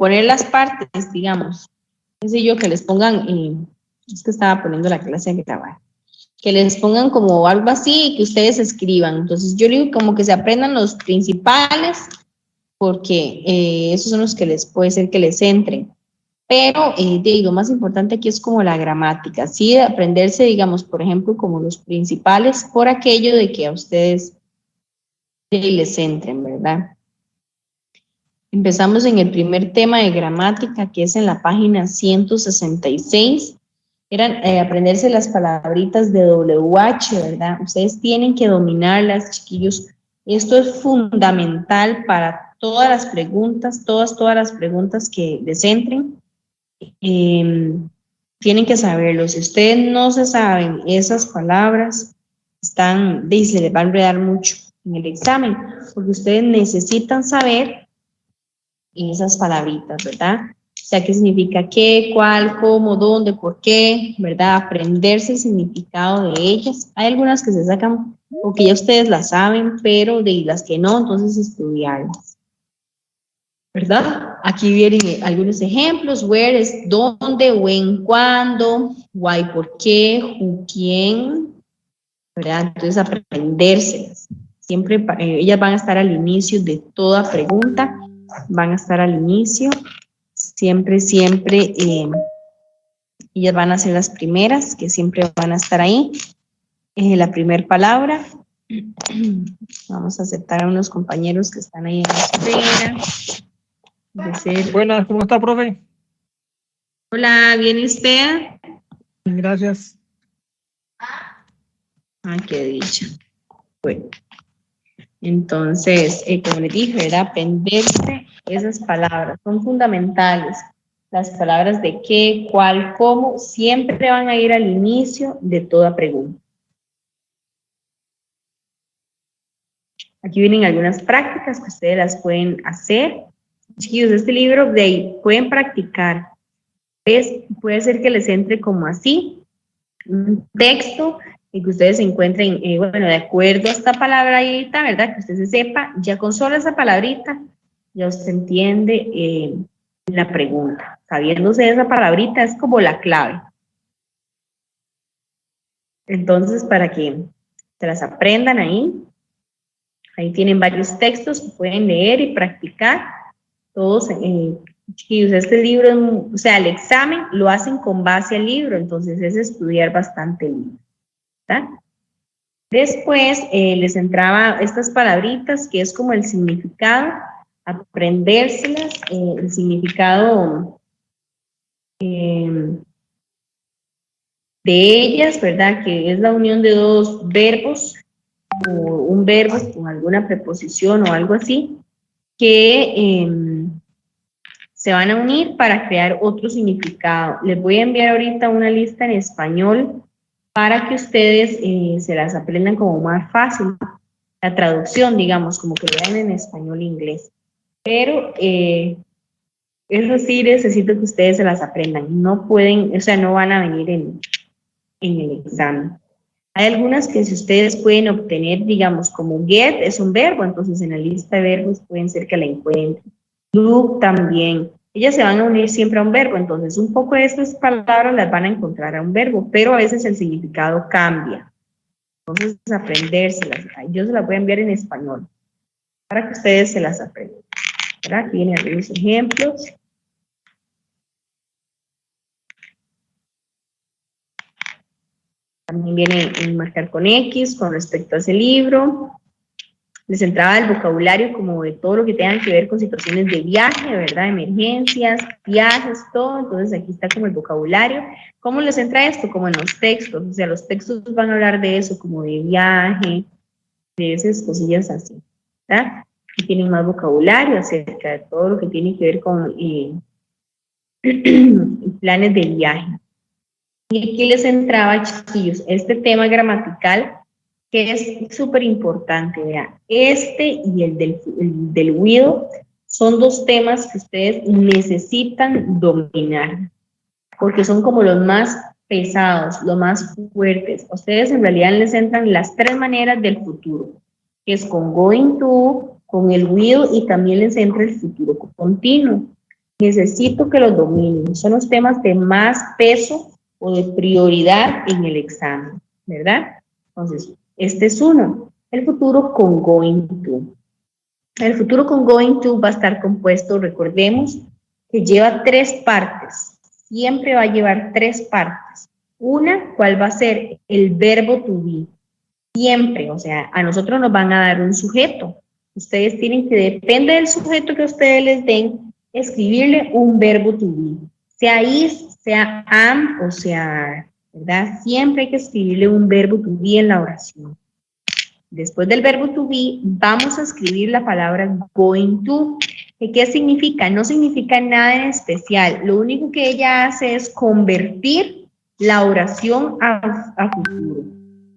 poner las partes, digamos, qué sé yo, que les pongan, es que estaba poniendo la clase de grabar, que les pongan como algo así y que ustedes escriban. Entonces yo digo como que se aprendan los principales, porque esos son los que les puede ser que les entren. Pero lo más importante aquí es como la gramática, ¿sí? De aprenderse, digamos, por ejemplo, como los principales, por aquello de que a ustedes les entren, ¿verdad? Empezamos en el primer tema de gramática, que es en la página 166. Eran aprenderse las palabritas de WH, ¿verdad? Ustedes tienen que dominarlas, chiquillos. Esto es fundamental para todas las preguntas, todas las preguntas que les entren. Tienen que saberlo. Si ustedes no se saben esas palabras, se les va a enredar mucho en el examen, porque ustedes necesitan saber esas palabritas, ¿verdad? O sea, qué significa qué, cuál, cómo, dónde, por qué, ¿verdad? Aprenderse el significado de ellas. Hay algunas que se sacan porque ya ustedes las saben, pero de las que no, entonces estudiarlas, ¿verdad? Aquí vienen algunos ejemplos. Where es dónde, when, cuándo, why, por qué, who, quién, ¿verdad? Entonces aprenderse. Siempre ellas van a estar al inicio de toda pregunta, van a estar al inicio, siempre, ellas van a ser las primeras, que siempre van a estar ahí. La primera palabra, vamos a aceptar a unos compañeros que están ahí en la espera. Buenas, ¿cómo está, profe? Hola, ¿viene usted? Gracias. Ah, qué dicha. Bueno, entonces, como les dije, era aprenderse esas palabras, son fundamentales. Las palabras de qué, cuál, cómo, siempre van a ir al inicio de toda pregunta. Aquí vienen algunas prácticas que ustedes las pueden hacer. Chiquillos, este libro de ahí pueden practicar. Puede ser que les entre como así, un texto y que ustedes se encuentren, bueno, de acuerdo a esta palabrita, ¿verdad? Que usted se sepa, ya con solo esa palabrita, ya usted entiende la pregunta. Sabiéndose esa palabrita es como la clave. Entonces, para que se las aprendan ahí tienen varios textos que pueden leer y practicar. Todos, chiquillos, este libro, o sea, el examen lo hacen con base al libro, entonces es estudiar bastante el libro, ¿verdad? Después les entraba estas palabritas que es como el significado, aprendérselas, el significado de ellas, ¿verdad? Que es la unión de dos verbos, o un verbo con alguna preposición o algo así, que se van a unir para crear otro significado. Les voy a enviar ahorita una lista en español para que ustedes se las aprendan como más fácil. La traducción, digamos, como que lo vean en español e inglés. Pero eso sí necesito que ustedes se las aprendan. No pueden, o sea, no van a venir en el examen. Hay algunas que si ustedes pueden obtener, digamos, como get es un verbo, entonces en la lista de verbos pueden ser que la encuentren. Look también. Ellas se van a unir siempre a un verbo, entonces un poco de estas palabras las van a encontrar a un verbo, pero a veces el significado cambia. Entonces, aprendérselas. Yo se las voy a enviar en español para que ustedes se las aprendan. ¿Verdad? Aquí vienen algunos ejemplos. También viene en marcar con X con respecto a ese libro. Les entraba el vocabulario como de todo lo que tenga que ver con situaciones de viaje, ¿verdad? Emergencias, viajes, todo. Entonces aquí está como el vocabulario. ¿Cómo les entra esto? Como en los textos. O sea, los textos van a hablar de eso, como de viaje, de esas cosillas así, ¿verdad? Y tienen más vocabulario acerca de todo lo que tiene que ver con planes de viaje. Y aquí les entraba, chiquillos, este tema gramatical que es súper importante, vean. Este y el del will son dos temas que ustedes necesitan dominar, porque son como los más pesados, los más fuertes. A ustedes en realidad les entran las tres maneras del futuro, que es con going to, con el will y también les entra el futuro continuo. necesito que los dominen. Son los temas de más peso o de prioridad en el examen, ¿verdad? Entonces, este es uno. El futuro con going to. El futuro con going to va a estar compuesto, recordemos, que lleva tres partes. Siempre va a llevar tres partes. Una, ¿cuál va a ser? El verbo to be. Siempre, o sea, a nosotros nos van a dar un sujeto. Ustedes tienen que, depende del sujeto que ustedes les den, escribirle un verbo to be. Sea is, sea am o sea are, ¿verdad? Siempre hay que escribirle un verbo to be en la oración. Después del verbo to be, vamos a escribir la palabra going to. ¿Qué significa? No significa nada en especial. Lo único que ella hace es convertir la oración a futuro.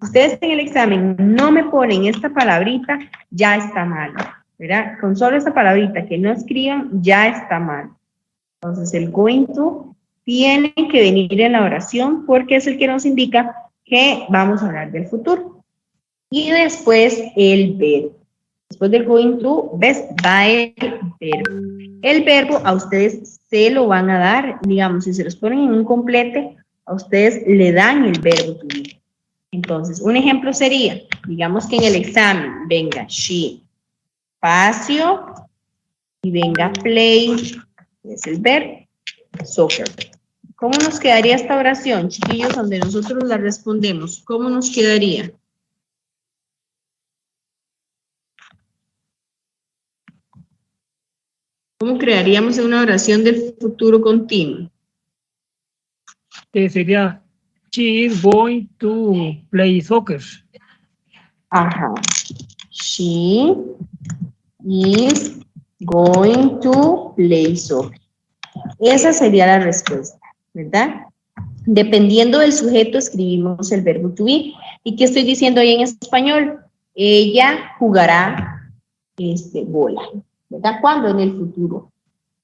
Ustedes en el examen no me ponen esta palabrita, ya está mal, ¿verdad? Con solo esta palabrita que no escriban, ya está mal. Entonces el going to tiene que venir en la oración porque es el que nos indica que vamos a hablar del futuro. Y después el verbo. Después del going to, ¿ves? Va el verbo. El verbo a ustedes se lo van a dar, digamos, si se los ponen en un complete, a ustedes le dan el verbo to be. Entonces, un ejemplo sería, digamos que en el examen venga she, espacio, y venga play, es el verbo, soccer. ¿Cómo nos quedaría esta oración, chiquillos, donde nosotros la respondemos? ¿Cómo nos quedaría? ¿Cómo crearíamos una oración del futuro continuo? Sería, she is going to play soccer. Ajá. She is going to play soccer. Esa sería la respuesta, ¿verdad? Dependiendo del sujeto, escribimos el verbo to be. ¿Y qué estoy diciendo ahí en español? Ella jugará bola, ¿verdad? ¿Cuándo? En el futuro.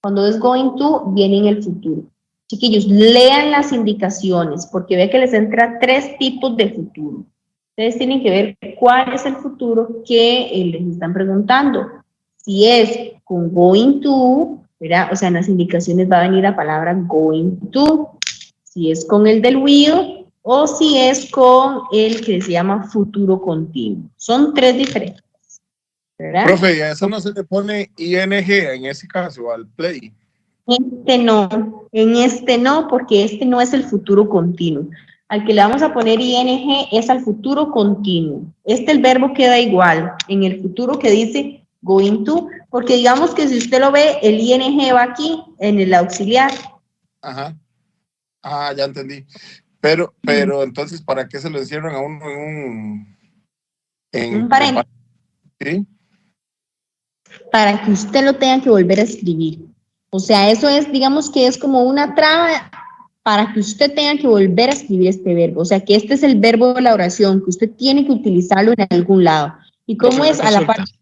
Cuando es going to, viene en el futuro. Chiquillos, lean las indicaciones, porque ve que les entra tres tipos de futuro. Ustedes tienen que ver cuál es el futuro que les están preguntando. Si es con going to, ¿verdad? O sea, en las indicaciones va a venir la palabra going to. Si es con el del will o si es con el que se llama futuro continuo. Son tres diferentes, ¿verdad? Profe, ¿y a eso no se le pone ing en ese caso, al play? En este no, porque este no es el futuro continuo. Al que le vamos a poner ing es al futuro continuo. El verbo queda igual en el futuro que dice going to, porque digamos que si usted lo ve, el ing va aquí en el auxiliar. Ajá. Ah, ya entendí. Pero entonces, ¿para qué se lo encierran a uno en un paréntesis? ¿Sí? Para que usted lo tenga que volver a escribir. O sea, eso es, digamos que es como una traba para que usted tenga que volver a escribir este verbo. O sea, que este es el verbo de la oración, que usted tiene que utilizarlo en algún lado. ¿Y cómo es? A la parte?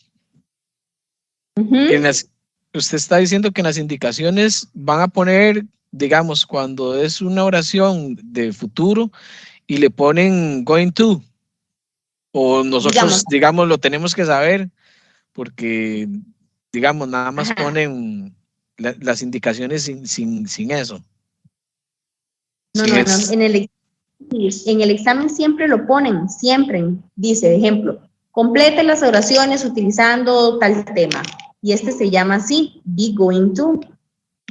Usted está diciendo que en las indicaciones van a poner, digamos, cuando es una oración de futuro y le ponen going to, o nosotros, digamos, lo tenemos que saber porque, digamos, nada más ponen las indicaciones sin eso. No, en el examen siempre lo ponen, siempre dice, ejemplo, complete las oraciones utilizando tal tema. Y se llama así, be going to.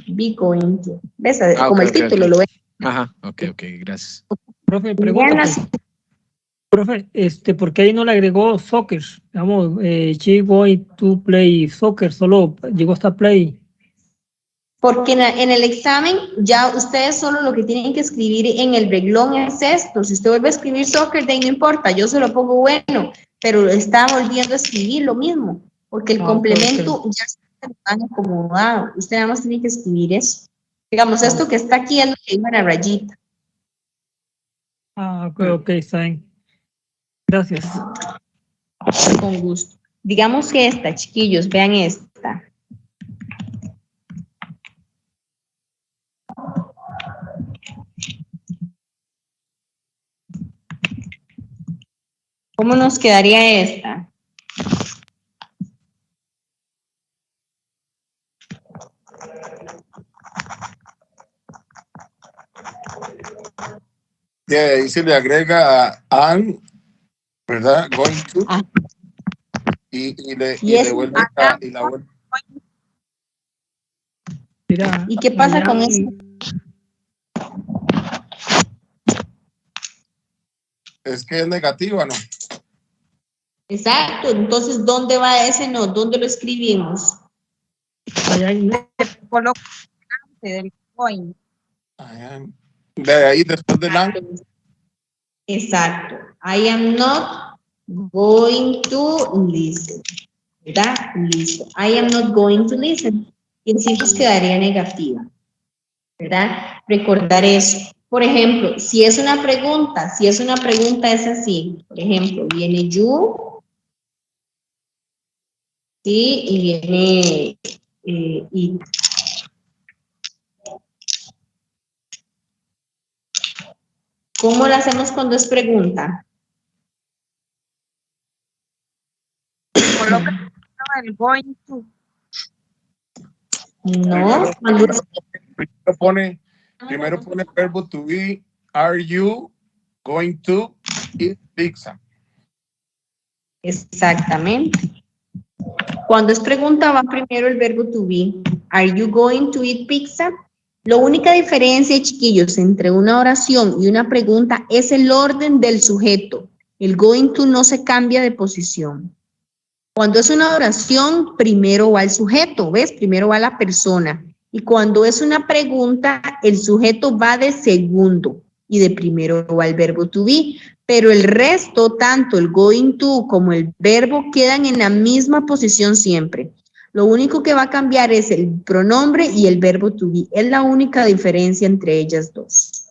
Be going to. ¿Ves? Como el título lo ves. Ajá, ok, gracias. Profe, pregunta, profe, ¿por qué ahí no le agregó soccer? Digamos, she going to play soccer, solo llegó hasta play. Porque en el examen ya ustedes solo lo que tienen que escribir en el reglón es esto. Si usted vuelve a escribir soccer, de ahí no importa, yo se lo pongo bueno, pero está volviendo a escribir lo mismo, porque el complemento ya está tan acomodado. Usted nada más tiene que escribir eso. Digamos, esto que está aquí es lo que digo en la rayita. Ok, está bien. Gracias. Con gusto. Digamos que esta, chiquillos, vean esta. ¿Cómo nos quedaría esta? Y ahí se le agrega am, ¿verdad? Going to, Ah, y y le es vuelve y la vuelve. Mira, ¿y qué pasa con eso? Es que es negativa, ¿no? Exacto, entonces, ¿dónde va ese no? ¿Dónde lo escribimos? allá en- Coloco antes del going. I am. De ahí, después del am, Exacto. I am not going to listen. ¿Verdad? Listo. I am not going to listen. Y así pues quedaría negativa. ¿Verdad? Recordar eso. Por ejemplo, si es una pregunta es así. Por ejemplo, viene you, ¿sí? Y viene it. ¿Cómo lo hacemos cuando es pregunta? Coloca el going to. No, cuando es primero pone el verbo to be. Are you going to eat pizza? exactamente. Cuando es pregunta va primero el verbo to be. Are you going to eat pizza? La única diferencia, chiquillos, entre una oración y una pregunta es el orden del sujeto. El going to no se cambia de posición. Cuando es una oración, primero va el sujeto, ¿ves? Primero va la persona. Y cuando es una pregunta, el sujeto va de segundo y de primero va el verbo to be. Pero el resto, tanto el going to como el verbo, quedan en la misma posición siempre. Lo único que va a cambiar es el pronombre y el verbo to be. Es la única diferencia entre ellas dos.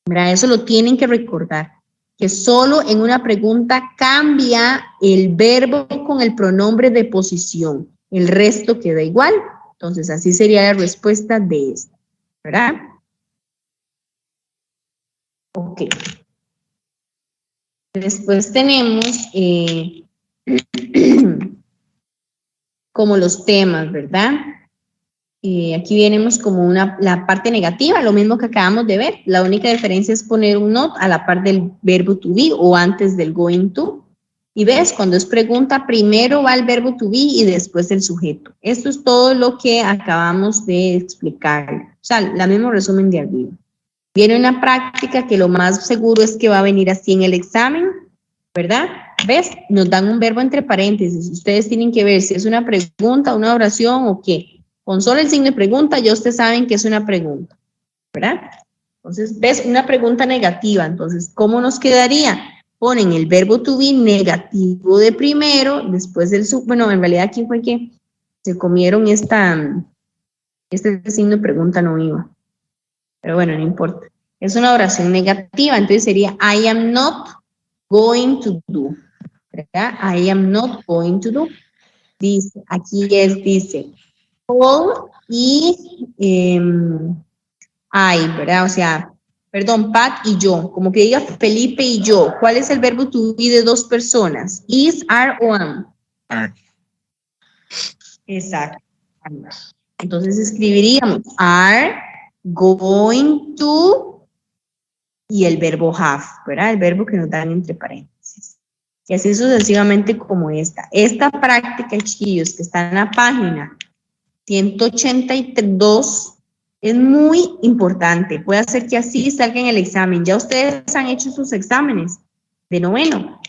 Mira, eso lo tienen que recordar, que solo en una pregunta cambia el verbo con el pronombre de posición. El resto queda igual. Entonces, así sería la respuesta de esta, ¿verdad? Ok. Después tenemos como los temas, ¿verdad? Aquí venimos como la parte negativa, lo mismo que acabamos de ver. La única diferencia es poner un not a la par del verbo to be o antes del going to. Y ves, cuando es pregunta, primero va el verbo to be y después el sujeto. Esto es todo lo que acabamos de explicar. O sea, la mismo resumen de arriba. Viene una práctica que lo más seguro es que va a venir así en el examen, ¿verdad? ¿Ves? Nos dan un verbo entre paréntesis. Ustedes tienen que ver si es una pregunta, una oración o qué. Con solo el signo de pregunta ya ustedes saben que es una pregunta, ¿verdad? Entonces, ¿ves? Una pregunta negativa. Entonces, ¿cómo nos quedaría? Ponen el verbo to be negativo de primero, después del bueno, en realidad aquí fue que se comieron este signo de pregunta no iba. Pero bueno, no importa. Es una oración negativa, entonces sería I am not going to do. ¿Verdad? I am not going to do. Dice, dice, Paul y I, ¿verdad? O sea, perdón, Pat y yo. Como que diga Felipe y yo. ¿Cuál es el verbo to be de dos personas? Is, are o am. Are. Exacto. Entonces escribiríamos are going to y el verbo have, ¿verdad? El verbo que nos dan entre paréntesis. Y así sucesivamente como esta. Esta práctica, chiquillos, que está en la página 182, es muy importante. Puede hacer que así salga en el examen. Ya ustedes han hecho sus exámenes de noveno.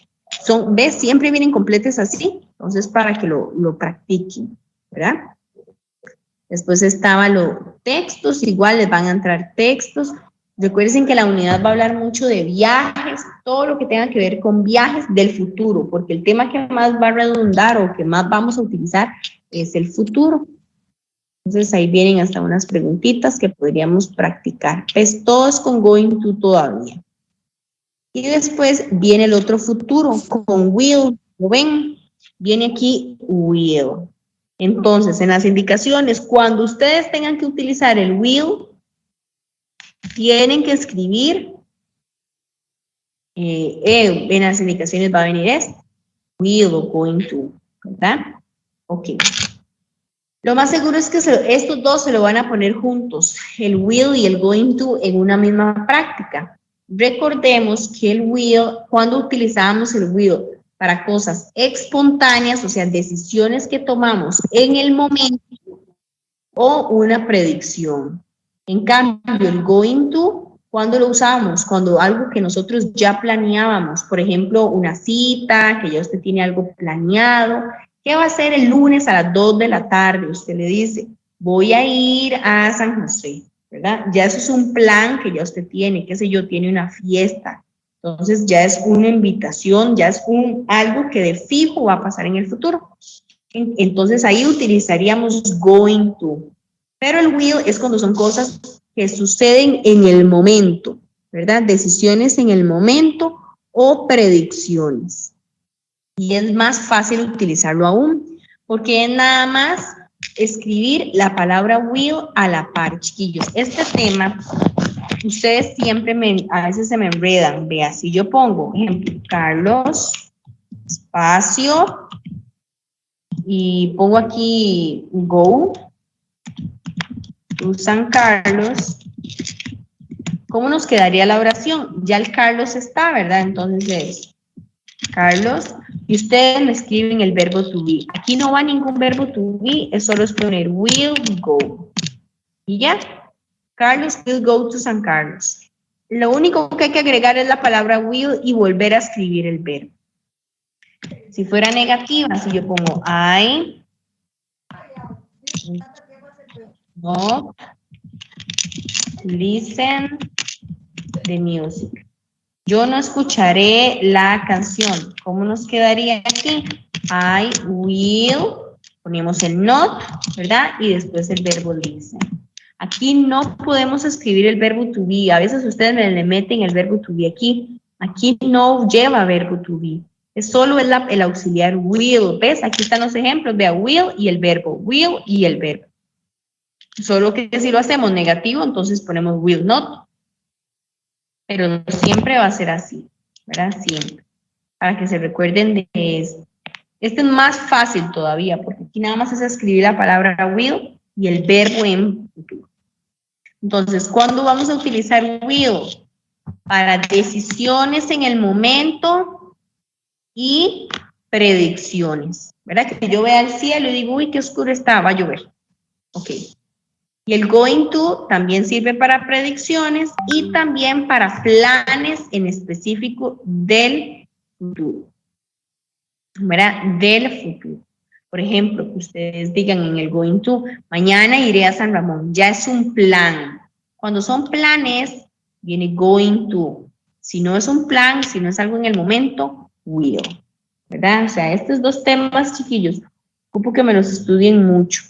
¿Ves? Siempre vienen completos así. Entonces, para que lo practiquen, ¿verdad? Después estaban los textos, igual les van a entrar textos. Recuerden que la unidad va a hablar mucho de viajes, todo lo que tenga que ver con viajes del futuro, porque el tema que más va a redundar o que más vamos a utilizar es el futuro. Entonces ahí vienen hasta unas preguntitas que podríamos practicar. Pues todo es con going to todavía. Y después viene el otro futuro con will. ¿Lo ven? Viene aquí will. Entonces, en las indicaciones, cuando ustedes tengan que utilizar el will, tienen que escribir, en las indicaciones va a venir esto, will o going to, ¿verdad? Ok. Lo más seguro es que estos dos se lo van a poner juntos, el will y el going to, en una misma práctica. recordemos que el will, cuando utilizábamos el will para cosas espontáneas, o sea, decisiones que tomamos en el momento o una predicción. En cambio, el going to, ¿cuándo lo usamos? Cuando algo que nosotros ya planeábamos, por ejemplo, una cita, que ya usted tiene algo planeado. ¿Qué va a hacer el lunes a las 2 de la tarde? Usted le dice, voy a ir a San José, ¿verdad? Ya eso es un plan que ya usted tiene, qué sé yo, tiene una fiesta. Entonces ya es una invitación, ya es algo que de fijo va a pasar en el futuro. Entonces ahí utilizaríamos going to. Pero el will es cuando son cosas que suceden en el momento, ¿verdad? Decisiones en el momento o predicciones. Y es más fácil utilizarlo aún, porque es nada más escribir la palabra will a la par, chiquillos. Este tema, ustedes siempre a veces se me enredan. Vea, si yo pongo, ejemplo, Carlos, espacio, y pongo aquí go to San Carlos, ¿cómo nos quedaría la oración? Ya el Carlos está, ¿verdad? Entonces es Carlos, y ustedes me escriben el verbo to be. Aquí no va ningún verbo to be, es solo es poner will go. Y ya, Carlos will go to San Carlos. Lo único que hay que agregar es la palabra will y volver a escribir el verbo. Si fuera negativa, si yo pongo I not listen the music. Yo no escucharé la canción. ¿Cómo nos quedaría aquí? I will, ponemos el not, ¿verdad? Y después el verbo listen. Aquí no podemos escribir el verbo to be. A veces ustedes le meten el verbo to be aquí. Aquí no lleva verbo to be. Es solo el auxiliar will. ¿Ves? Aquí están los ejemplos. Vea, will y el verbo. Will y el verbo. Solo que si lo hacemos negativo, entonces ponemos will not. Pero no siempre va a ser así, ¿verdad? Siempre. Para que se recuerden de esto. Este es más fácil todavía, porque aquí nada más es escribir la palabra will y el verbo en futuro. Entonces, ¿cuándo vamos a utilizar will? Para decisiones en el momento y predicciones, ¿verdad? Que yo vea el cielo y digo, uy, qué oscuro está, va a llover. Ok. Y el going to también sirve para predicciones y también para planes en específico del futuro, ¿verdad? Del futuro. Por ejemplo, que ustedes digan en el going to, mañana iré a San Ramón, ya es un plan. Cuando son planes, viene going to. Si no es un plan, si no es algo en el momento, will, ¿verdad? O sea, estos dos temas, chiquillos, ocupo que me los estudien mucho.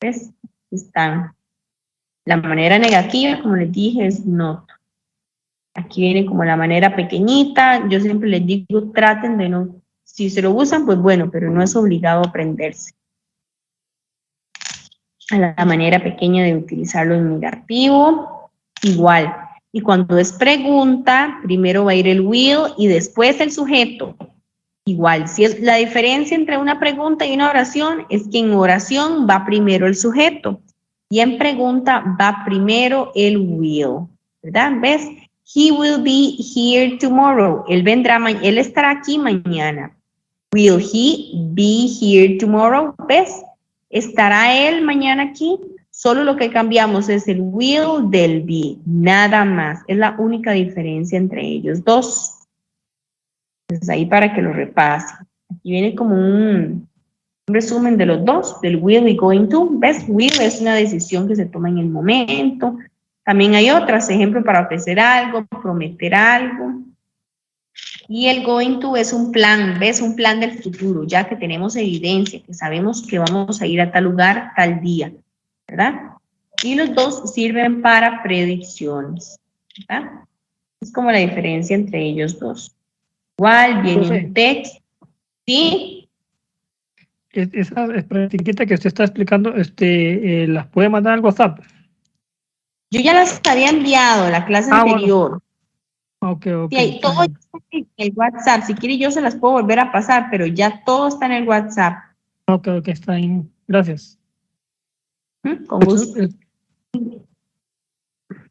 ¿Ves? Están. La manera negativa, como les dije, es not. Aquí viene como la manera pequeñita. Yo siempre les digo, traten de no. Si se lo usan, pues bueno, pero no es obligado aprenderse. A la manera pequeña de utilizarlo en negativo, igual. Y cuando es pregunta, primero va a ir el will y después el sujeto. Igual, si es la diferencia entre una pregunta y una oración es que en oración va primero el sujeto y en pregunta va primero el will, ¿verdad? ¿Ves? He will be here tomorrow. Él vendrá, él estará aquí mañana. Will he be here tomorrow? ¿Ves? ¿Estará él mañana aquí? Solo lo que cambiamos es el will del be, nada más. Es la única diferencia entre ellos dos. Entonces ahí para que lo repasen. Aquí viene como un resumen de los dos, del will y going to. ¿Ves? Will es una decisión que se toma en el momento. También hay otras, ejemplo, para ofrecer algo, prometer algo. Y el going to es un plan, ¿ves? Un plan del futuro, ya que tenemos evidencia, que sabemos que vamos a ir a tal lugar, tal día, ¿verdad? Y los dos sirven para predicciones, ¿verdad? Es como la diferencia entre ellos dos. Igual viene un texto, ¿sí? Esa practiquita que usted está explicando, ¿las puede mandar al WhatsApp? Yo ya las había enviado la clase anterior. Bueno. Ok. Sí, todo está en el WhatsApp. Si quiere yo se las puedo volver a pasar, pero ya todo está en el WhatsApp. Ok, está bien. Gracias. Con gusto.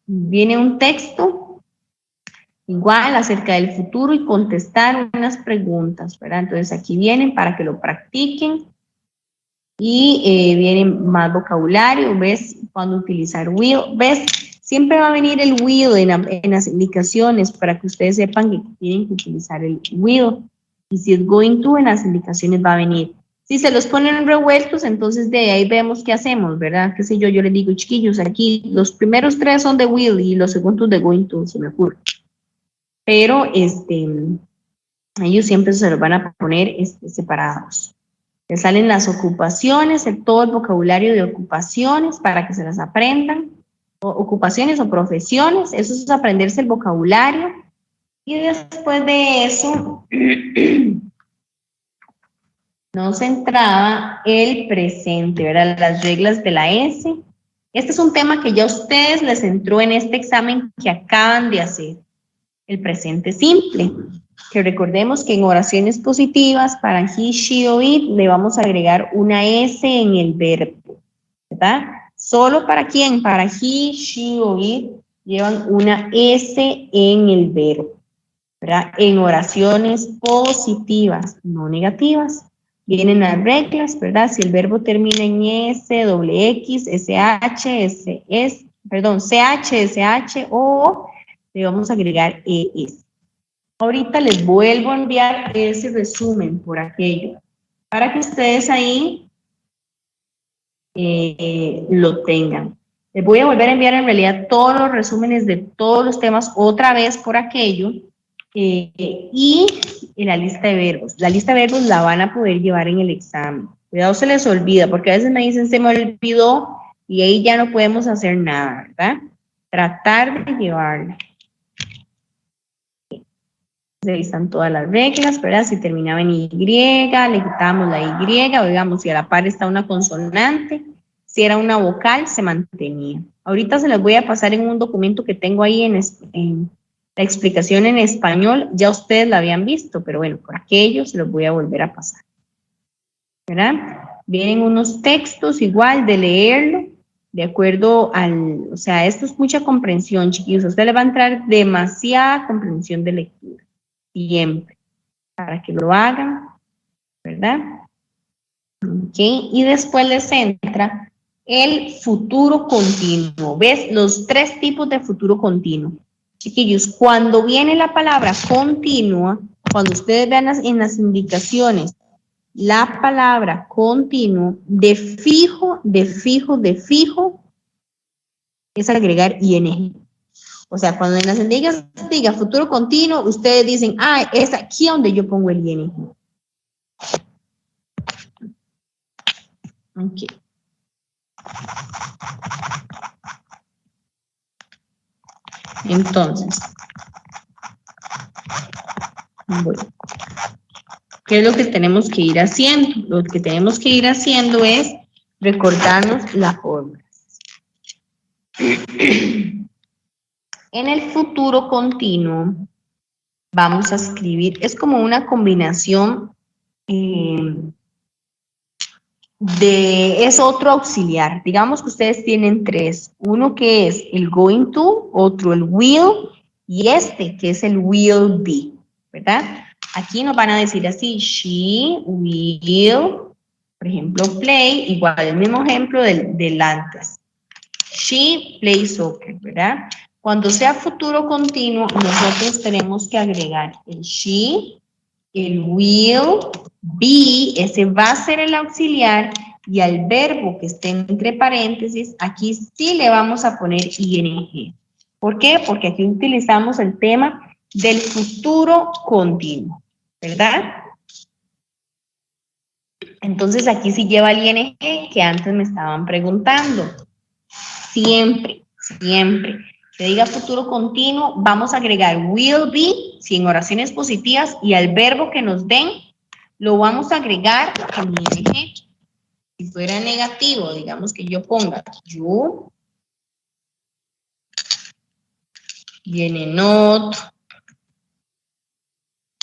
Viene un texto igual acerca del futuro y contestar unas preguntas, ¿verdad? Entonces aquí vienen para que lo practiquen y vienen más vocabulario, ¿ves? Cuando utilizar will, ¿ves? Siempre va a venir el will en las indicaciones para que ustedes sepan que tienen que utilizar el will. Y si es going to, en las indicaciones va a venir. Si se los ponen revueltos, entonces de ahí vemos qué hacemos, ¿verdad? Qué sé yo, yo les digo, chiquillos, aquí los primeros 3 son de will y los segundos de going to, se me ocurre. Pero ellos siempre se los van a poner separados. Les salen las ocupaciones, todo el vocabulario de ocupaciones para que se las aprendan, ocupaciones o profesiones, eso es aprenderse el vocabulario. Y después de eso, nos entraba el presente, ¿verdad? Las reglas de la S. Este es un tema que ya a ustedes les entró en este examen que acaban de hacer, el presente simple. Que recordemos que en oraciones positivas, para he, she o it, le vamos a agregar una S en el verbo, ¿verdad? ¿Solo para quién? Para he, she o it, llevan una S en el verbo, ¿verdad? En oraciones positivas, no negativas, vienen las reglas, ¿verdad? Si el verbo termina en S, doble X, SH, CH, SH o le vamos a agregar ES. Ahorita les vuelvo a enviar ese resumen por aquello, para que ustedes ahí lo tengan. Les voy a volver a enviar en realidad todos los resúmenes de todos los temas otra vez por aquello y la lista de verbos. La lista de verbos la van a poder llevar en el examen. Cuidado, se les olvida, porque a veces me dicen se me olvidó y ahí ya no podemos hacer nada, ¿verdad? Tratar de llevarla. Ahí están todas las reglas, ¿verdad? Si terminaba en Y, le quitamos la Y, o digamos, si a la par está una consonante, si era una vocal, se mantenía. Ahorita se las voy a pasar en un documento que tengo ahí en la explicación en español, ya ustedes la habían visto, pero bueno, por aquello se los voy a volver a pasar. ¿Verdad? Vienen unos textos igual de leerlo, de acuerdo o sea, esto es mucha comprensión, chiquillos, a usted le va a entrar demasiada comprensión de lectura. Siempre, para que lo hagan, ¿verdad? Ok, y después les entra el futuro continuo. ¿Ves? Los 3 tipos de futuro continuo. Chiquillos, cuando viene la palabra continua, cuando ustedes vean en las indicaciones, la palabra continuo, de fijo, es agregar ing. O sea, cuando en las indicaciones diga futuro continuo, ustedes dicen, ah, es aquí donde yo pongo el ing. Ok. Entonces, bueno, ¿qué es lo que tenemos que ir haciendo? Lo que tenemos que ir haciendo es recordarnos la fórmula. En el futuro continuo, vamos a escribir, es como una combinación es otro auxiliar. Digamos que ustedes tienen 3. Uno que es el going to, otro el will, y este que es el will be, ¿verdad? Aquí nos van a decir así, she will, por ejemplo, play, igual el mismo ejemplo del antes. She plays soccer, ¿verdad? Cuando sea futuro continuo, nosotros tenemos que agregar el she, el will be, ese va a ser el auxiliar, y al verbo que esté entre paréntesis, aquí sí le vamos a poner ing. ¿Por qué? Porque aquí utilizamos el tema del futuro continuo, ¿verdad? Entonces aquí sí lleva el ing que antes me estaban preguntando. Siempre, siempre. Que diga futuro continuo, vamos a agregar will be, si en oraciones positivas, y al verbo que nos den, lo vamos a agregar en ing. Si fuera negativo, digamos que yo ponga you, viene not,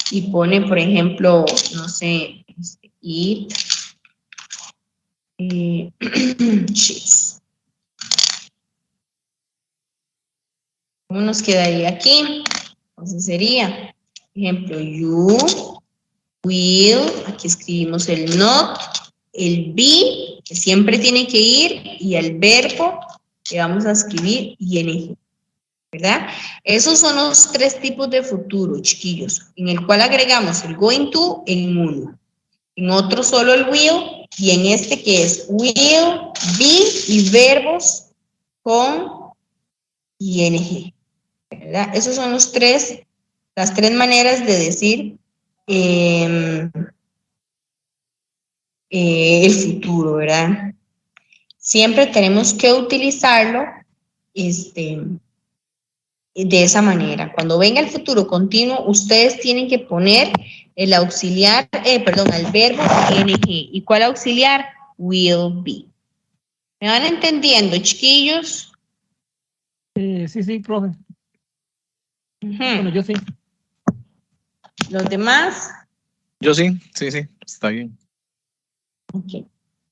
y pone, por ejemplo, no sé, eat, cheese. ¿Cómo nos quedaría aquí? Entonces sería, ejemplo, you will, aquí escribimos el not, el be, que siempre tiene que ir, y el verbo, que vamos a escribir ing, ¿verdad? Esos son los tres tipos de futuro, chiquillos, en el cual agregamos el going to en uno, en otro solo el will, y en este que es will, be y verbos con ing, ¿verdad? Esos son las tres maneras de decir el futuro, ¿verdad? Siempre tenemos que utilizarlo de esa manera. Cuando venga el futuro continuo, ustedes tienen que poner el auxiliar, el verbo ing. ¿Y cuál auxiliar? Will be. ¿Me van entendiendo, chiquillos? Sí, profe. Ujú. Bueno, yo sí. ¿Los demás? Yo sí, está bien. Ok.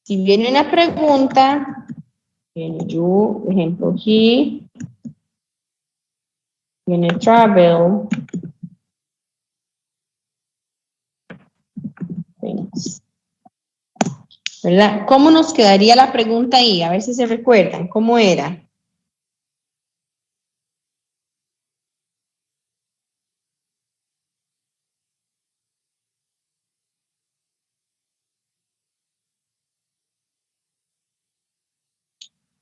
Si viene una pregunta, viene you, ejemplo, he, viene travel, things. ¿Verdad? ¿Cómo nos quedaría la pregunta ahí? A ver si se recuerdan. ¿Cómo era?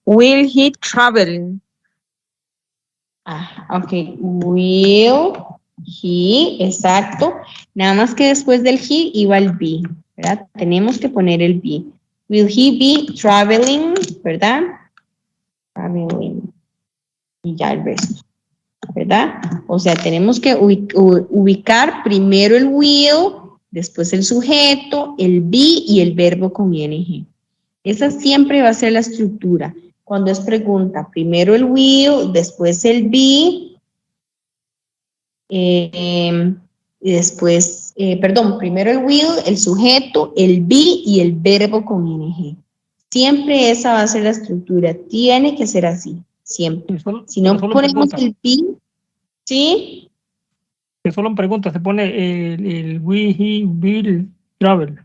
Will he travel? Ah, ok. Will he, exacto. Nada más que después del he iba el be, ¿verdad? Tenemos que poner el be. Will he be traveling, ¿verdad? Traveling. Y ya el resto, ¿verdad? O sea, tenemos que ubicar primero el will, después el sujeto, el be y el verbo con ing. Esa siempre va a ser la estructura. Cuando es pregunta, primero el will, después el be, y después, primero el will, el sujeto, el be y el verbo con ing. Siempre esa va a ser la estructura. Tiene que ser así, siempre. Si no ponemos el be, ¿sí? Que solo en pregunta se pone el we, he, will, travel.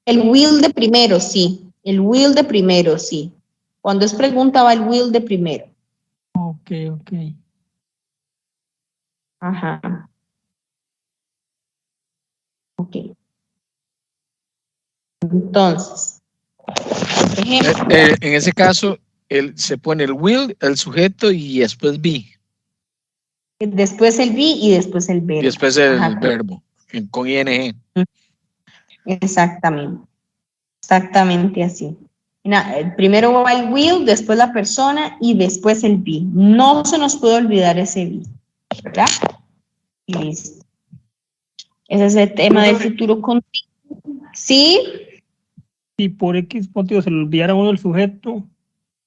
El will de primero, sí. El will de primero, sí. Cuando es pregunta va el will de primero. Ok. Ajá. Ok. Entonces, por ejemplo, En ese caso, se pone el will, el sujeto y después be. después el be y después el verbo. Y después el Ajá, verbo, con ing. exactamente. Exactamente así. Primero va el will, después la persona y después el be. No se nos puede olvidar ese be, ¿verdad? Y listo. Ese es el tema del futuro continuo. ¿Sí? Si por X motivo se le olvidara a uno el sujeto,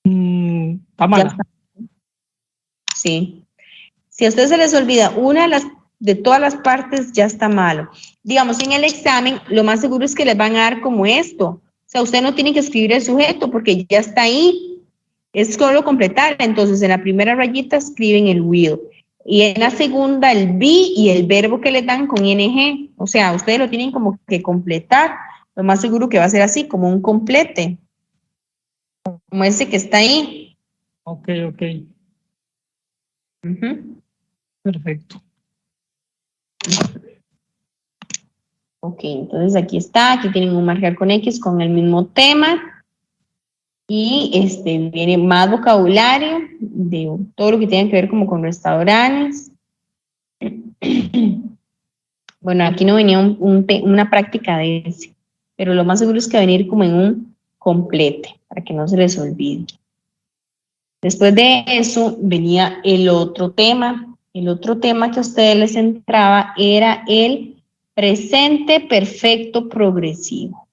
está mala. Sí. Si a ustedes se les olvida una de todas las partes, ya está malo. Digamos, en el examen, lo más seguro es que les van a dar como esto. O sea, usted no tiene que escribir el sujeto porque ya está ahí. Es solo completar. Entonces, en la primera rayita escriben el will. Y en la segunda, el be y el verbo que le dan con ing. O sea, ustedes lo tienen como que completar. Lo más seguro que va a ser así, como un complete. Como ese que está ahí. Ok. Ujú. Perfecto. Ok, entonces aquí está, aquí tienen un marcar con X con el mismo tema y viene más vocabulario de todo lo que tiene que ver como con restaurantes. Bueno, aquí no venía una práctica de ese, pero lo más seguro es que va a venir como en un complete, para que no se les olvide. Después de eso venía el otro tema. El otro tema que a ustedes les entraba era el presente perfecto progresivo,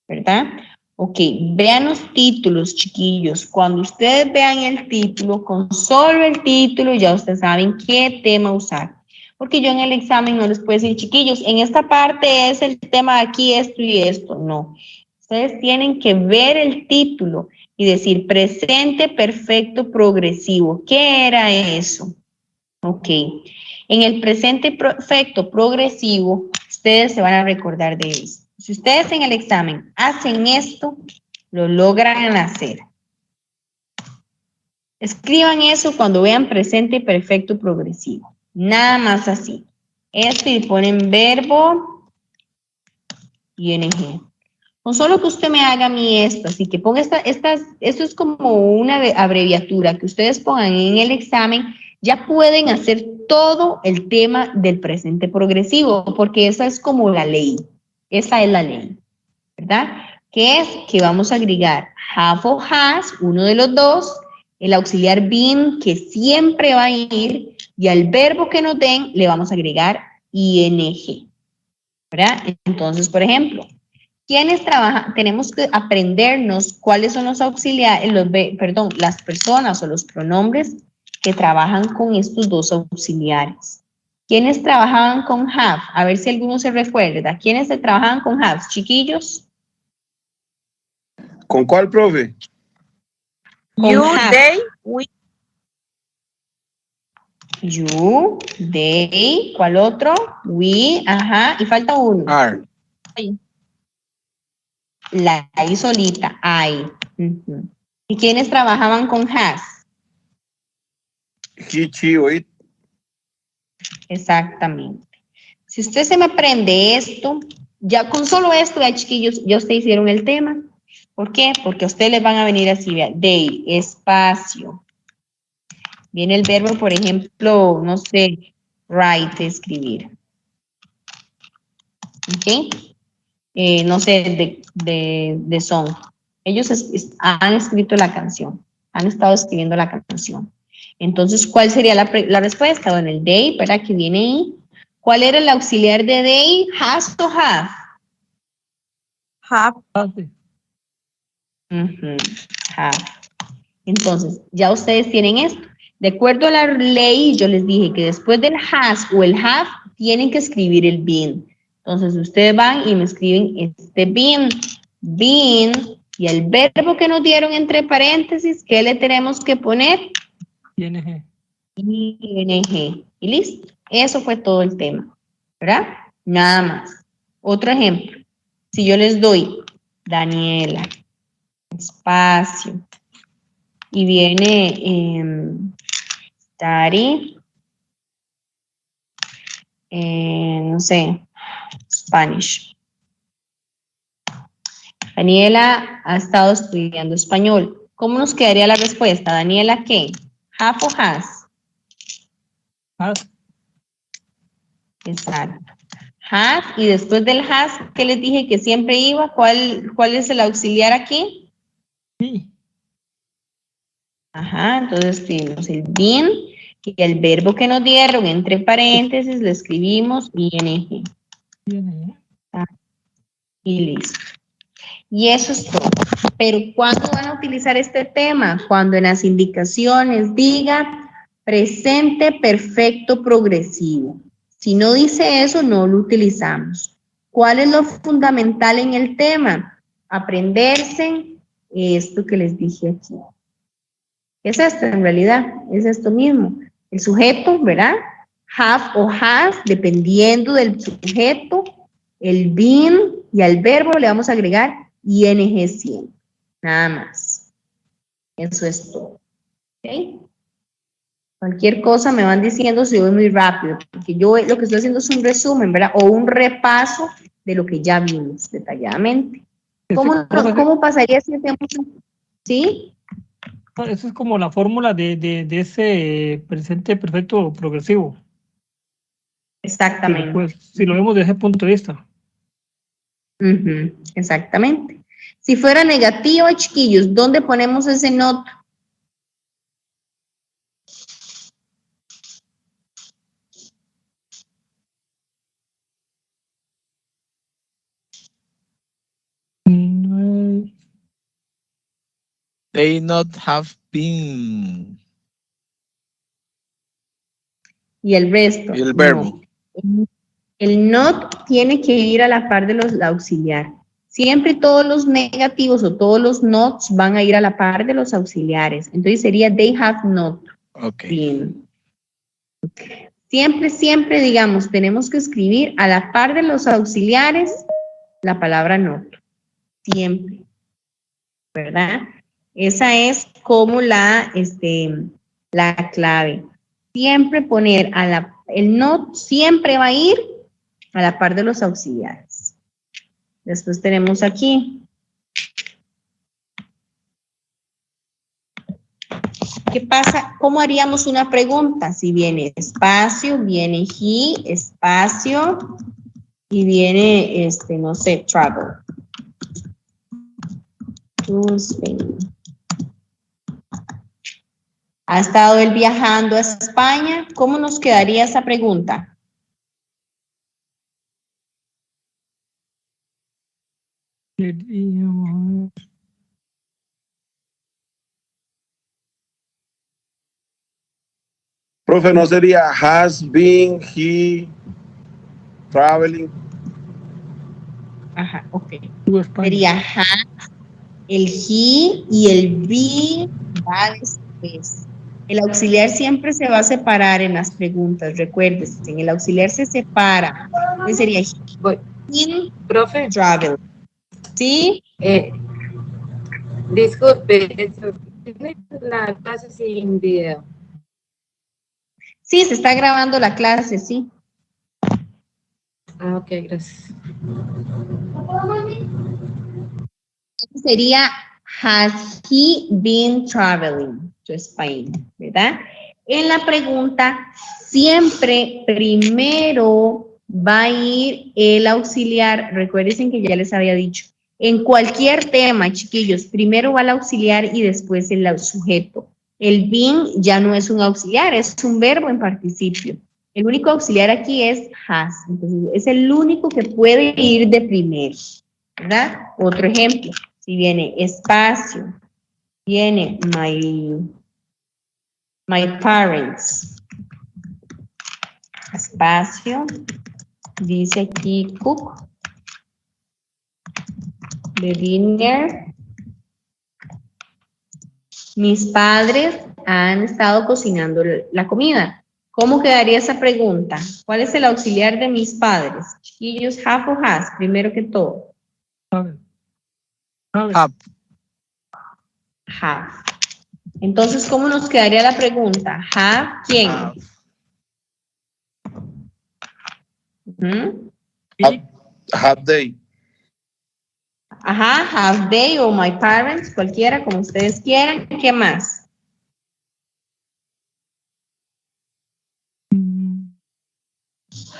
¿verdad? Ok, vean los títulos, chiquillos. Cuando ustedes vean el título, con solo el título ya ustedes saben qué tema usar. Porque yo en el examen no les puedo decir, chiquillos, en esta parte es el tema de aquí, esto y esto. No. Ustedes tienen que ver el título y decir presente perfecto progresivo. ¿Qué era eso? Ok. En el presente perfecto progresivo, ustedes se van a recordar de esto. Si ustedes en el examen hacen esto, lo logran hacer. Escriban eso cuando vean presente perfecto progresivo. Nada más así. Esto y ponen verbo y ing. Con solo que usted me haga a mí esto, así que ponga esto es como una abreviatura que ustedes pongan en el examen, ya pueden hacer todo el tema del presente progresivo, porque esa es como la ley. Esa es la ley, ¿verdad? Que es que vamos a agregar have o has, uno de los dos, el auxiliar been, que siempre va a ir, y al verbo que nos den le vamos a agregar ing, ¿verdad? Entonces, por ejemplo, ¿quiénes trabajan? Tenemos que aprendernos cuáles son los auxiliares, las personas o los pronombres que trabajan con estos dos auxiliares. ¿Quiénes trabajaban con have? A ver si alguno se recuerda. ¿Quiénes se trabajaban con have, chiquillos? ¿Con cuál, profe? Con You, have. they, we. You, they, ¿cuál otro? We, ajá, y falta uno. Are. La I solita, I. Uh-huh. ¿Y quiénes trabajaban con has? He, she, o it. Exactamente. Si usted se me aprende esto, ya con solo esto, ya chiquillos, ya ustedes hicieron el tema. ¿Por qué? Porque a ustedes les van a venir así, vean, they, espacio. Viene el verbo, por ejemplo, no sé, write, escribir. ¿Ok? No sé, de song. Ellos han escrito la canción, han estado escribiendo la canción. Entonces, ¿cuál sería la respuesta? Bueno, el they, ¿verdad? Que viene ahí. ¿Cuál era el auxiliar de they? Has o have? Have. Have. Entonces, ya ustedes tienen esto. De acuerdo a la ley, yo les dije que después del has o el have, tienen que escribir el been. Entonces, ustedes van y me escriben este been. Been, y el verbo que nos dieron entre paréntesis, ¿qué le tenemos que poner? ING. ING. Y listo. Eso fue todo el tema, ¿verdad? Nada más. Otro ejemplo. Si yo les doy Daniela, espacio, y viene study, no sé, Spanish. Daniela ha estado estudiando español. ¿Cómo nos quedaría la respuesta? Daniela, ¿qué? ¿Have o has? Has. Exacto. Has, y después del has, ¿qué les dije que siempre iba? ¿Cuál es el auxiliar aquí? Sí. Ajá, entonces escribimos el been y el verbo que nos dieron entre paréntesis le escribimos ing. ING. Y listo. Y eso es todo. Pero ¿cuándo van a utilizar este tema? Cuando en las indicaciones diga presente perfecto progresivo. Si no dice eso, no lo utilizamos. ¿Cuál es lo fundamental en el tema? Aprenderse esto que les dije aquí. Es esto en realidad, es esto mismo. El sujeto, ¿verdad? Have o has, dependiendo del sujeto, el been y al verbo le vamos a agregar ing siempre. Nada más. Eso es todo. ¿Ok? Cualquier cosa me van diciendo si voy muy rápido, porque yo lo que estoy haciendo es un resumen, ¿verdad? O un repaso de lo que ya vimos detalladamente. ¿Cómo pasaría si hacemos? ¿Sí? Esa es como la fórmula de ese presente perfecto progresivo. Exactamente. Pues, si lo vemos desde ese punto de vista. Exactamente. Si fuera negativo, chiquillos, ¿dónde ponemos ese not? They not have been. Y el resto. Y el verbo. No. El not tiene que ir a la par de los auxiliares. Siempre todos los negativos o todos los nots van a ir a la par de los auxiliares. Entonces sería they have not Ok. been. Siempre, siempre, digamos, tenemos que escribir a la par de los auxiliares la palabra not. Siempre. ¿Verdad? Esa es como la clave. Siempre poner el not siempre va a ir a la par de los auxiliares. Después tenemos aquí. ¿Qué pasa? ¿Cómo haríamos una pregunta? Si viene espacio, viene he, espacio, y viene, no sé, travel. To Spain. ¿Ha estado él viajando a España? ¿Cómo nos quedaría esa pregunta? Profe, ¿no sería has been he traveling? Ajá, ok. To España. Sería has, el he y el be va después. El auxiliar siempre se va a separar en las preguntas, recuérdense, en el auxiliar se separa. Entonces sería Voy. in Profe, travel. ¿Sí? disculpe, ¿tiene la clase sin video? Sí, se está grabando la clase, sí. Ah, ok, gracias. Sería has he been traveling to Spain, ¿verdad? En la pregunta siempre primero va a ir el auxiliar. Recuerden que ya les había dicho, en cualquier tema, chiquillos, primero va el auxiliar y después el sujeto. El been ya no es un auxiliar, es un verbo en participio. El único auxiliar aquí es has, entonces es el único que puede ir de primero, ¿verdad? Otro ejemplo. Si viene espacio, viene my parents. Espacio, dice aquí cook, the dinner. Mis padres han estado cocinando la comida. ¿Cómo quedaría esa pregunta? ¿Cuál es el auxiliar de mis padres? Chiquillos, have o has, primero que todo. Travel. Have. Have. Entonces, ¿cómo nos quedaría la pregunta? Have, ¿quién? ¿Mm? Have they. Ajá, have they o my parents, cualquiera, como ustedes quieran. ¿Qué más?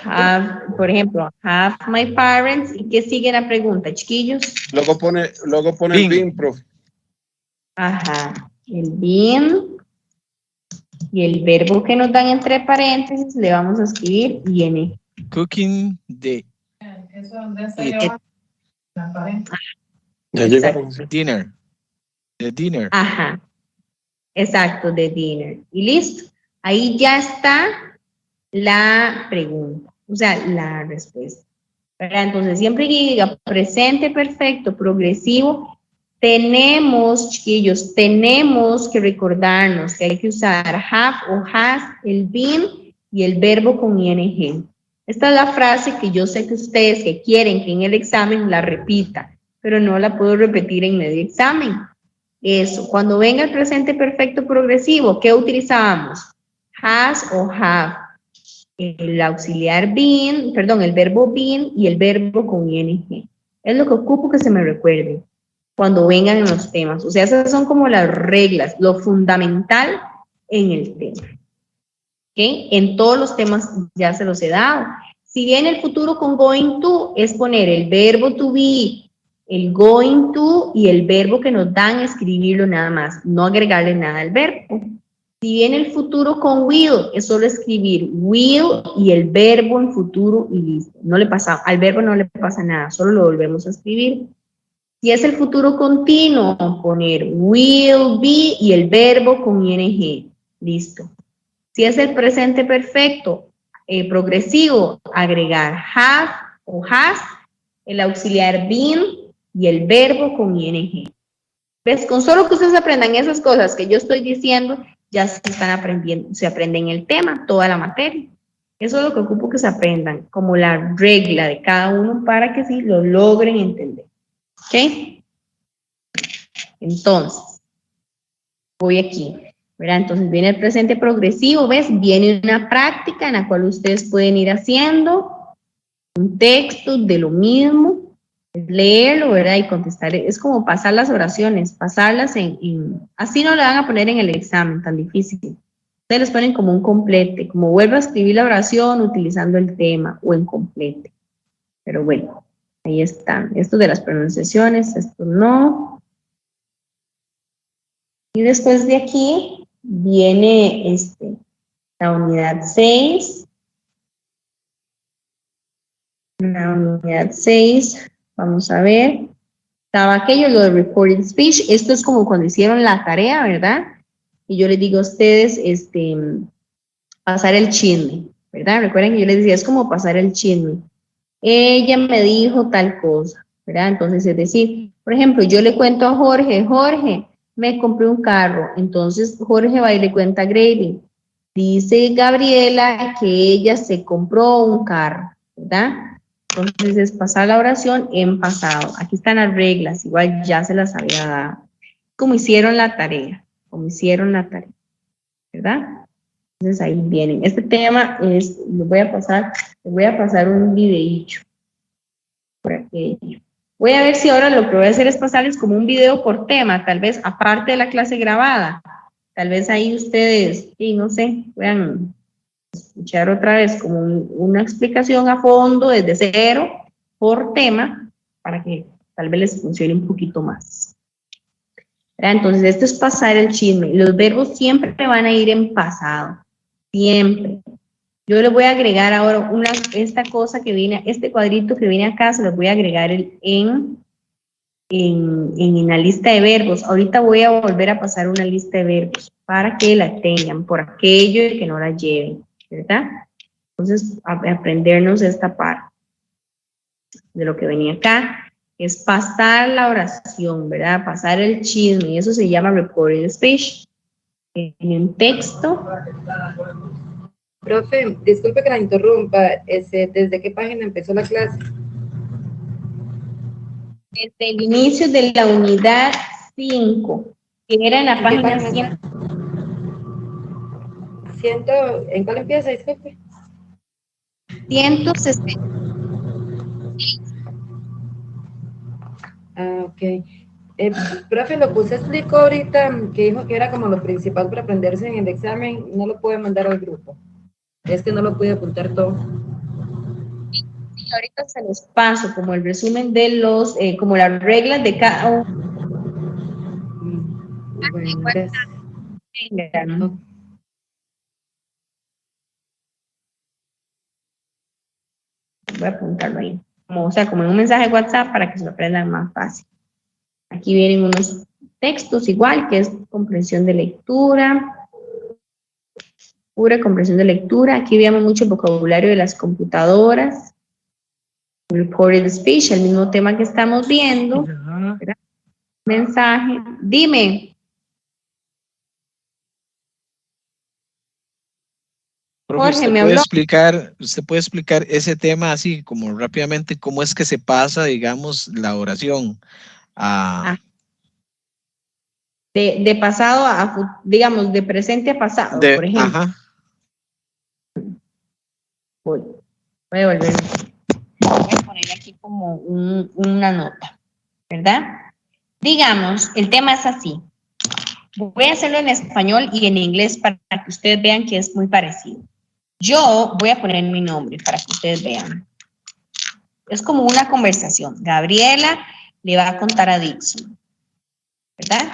Have, por ejemplo, have my parents. ¿Y qué sigue la pregunta, chiquillos? Luego pone el Been. been, profe. Ajá, el been y el verbo que nos dan entre paréntesis le vamos a escribir ing. Cooking the Ya llegaron. dinner. The dinner. Ajá, exacto, de dinner. Y listo. Ahí ya está la pregunta, o sea, la respuesta. ¿Verdad? Entonces, siempre que diga presente perfecto, progresivo, tenemos, chiquillos, tenemos que recordarnos que hay que usar have o has, el been y el verbo con ing. Esta es la frase que yo sé que ustedes que quieren que en el examen la repita, pero no la puedo repetir en medio examen. Eso, cuando venga el presente perfecto progresivo, ¿qué utilizábamos? Has o have. El auxiliar been, perdón, el verbo been y el verbo con ing. Es lo que ocupo que se me recuerde cuando vengan los temas. O sea, esas son como las reglas, lo fundamental en el tema. ¿Okay? En todos los temas ya se los he dado. Si viene el futuro con going to, es poner el verbo to be, el going to y el verbo que nos dan, escribirlo nada más, no agregarle nada al verbo. Si viene el futuro con will, es solo escribir will y el verbo en futuro y listo. No le pasa, al verbo no le pasa nada, solo lo volvemos a escribir. Si es el futuro continuo, poner will be y el verbo con ing. Listo. Si es el presente perfecto progresivo, agregar have o has, el auxiliar been y el verbo con ing. ¿Ves? Con solo que ustedes aprendan esas cosas que yo estoy diciendo, ya se están aprendiendo, se aprenden el tema, toda la materia. Eso es lo que ocupo que se aprendan, como la regla de cada uno para que sí lo logren entender. ¿Ok? Entonces, voy aquí, ¿verdad? Entonces viene el presente progresivo, ¿ves? Viene una práctica en la cual ustedes pueden ir haciendo un texto de lo mismo, leerlo, ¿verdad? Y contestar. Es como pasar las oraciones, pasarlas así no le van a poner en el examen tan difícil. Ustedes les ponen como un complete, como vuelvo a escribir la oración utilizando el tema o en complete. Pero bueno, ahí están. Esto de las pronunciaciones, esto no. Y después de aquí viene la unidad 6. La unidad 6, vamos a ver. Estaba aquello, lo de recorded speech. Esto es como cuando hicieron la tarea, ¿verdad? Y yo les digo a ustedes, pasar el chisme, ¿verdad? Recuerden que yo les decía, es como pasar el chisme. Ella me dijo tal cosa, ¿verdad? Entonces, es decir, por ejemplo, yo le cuento a Jorge, Jorge, me compré un carro. Entonces, Jorge va y le cuenta a Grady. Dice Gabriela que ella se compró un carro, ¿verdad? Entonces, es pasar la oración en pasado. Aquí están las reglas, igual ya se las había dado. Como hicieron la tarea, ¿verdad? Entonces ahí vienen. Este tema les voy a pasar un videíto por aquello. Voy a ver si ahora lo que voy a hacer es pasarles como un video por tema, tal vez aparte de la clase grabada. Tal vez ahí ustedes, y no sé, puedan escuchar otra vez como una explicación a fondo desde cero por tema para que tal vez les funcione un poquito más. Entonces, esto es pasar el chisme. Los verbos siempre van a ir en pasado. Siempre. Yo le voy a agregar ahora esta cosa que viene, este cuadrito que viene acá, se los voy a agregar en la lista de verbos. Ahorita voy a volver a pasar una lista de verbos para que la tengan por aquello y que no la lleven, ¿verdad? Entonces, aprendernos esta parte de lo que venía acá es pasar la oración, ¿verdad? Pasar el chisme, y eso se llama recorded speech. En un texto. Profe, disculpe que la interrumpa. ¿Desde qué página empezó la clase? Desde el inicio de la unidad 5, que era en la página 100. ¿En cuál empieza? Disculpe. 160. Ah, ok. Profe, lo que usted explicó ahorita, que dijo que era como lo principal para aprenderse en el examen, no lo puede mandar al grupo. Es que no lo pude apuntar todo. Sí, ahorita se los paso como el resumen de como las reglas de cada uno. Bueno, gracias. ¿no? Voy a apuntarlo ahí. O sea, como en un mensaje de WhatsApp para que se lo aprendan más fácil. Aquí vienen unos textos igual, que es comprensión de lectura, pura comprensión de lectura. Aquí veamos mucho el vocabulario de las computadoras. Recorded speech, el mismo tema que estamos viendo. ¿Verdad? Mensaje. Dime. Profe, Jorge, me habló. usted puede explicar ese tema así como rápidamente, cómo es que se pasa, digamos, la oración a... De pasado digamos, de presente a pasado, por ejemplo. Ajá. Voy a volver. Voy a poner aquí como una nota, ¿verdad? Digamos, el tema es así. Voy a hacerlo en español y en inglés para que ustedes vean que es muy parecido. Yo voy a poner mi nombre para que ustedes vean. Es como una conversación. Gabriela le va a contar a Dixon, ¿verdad?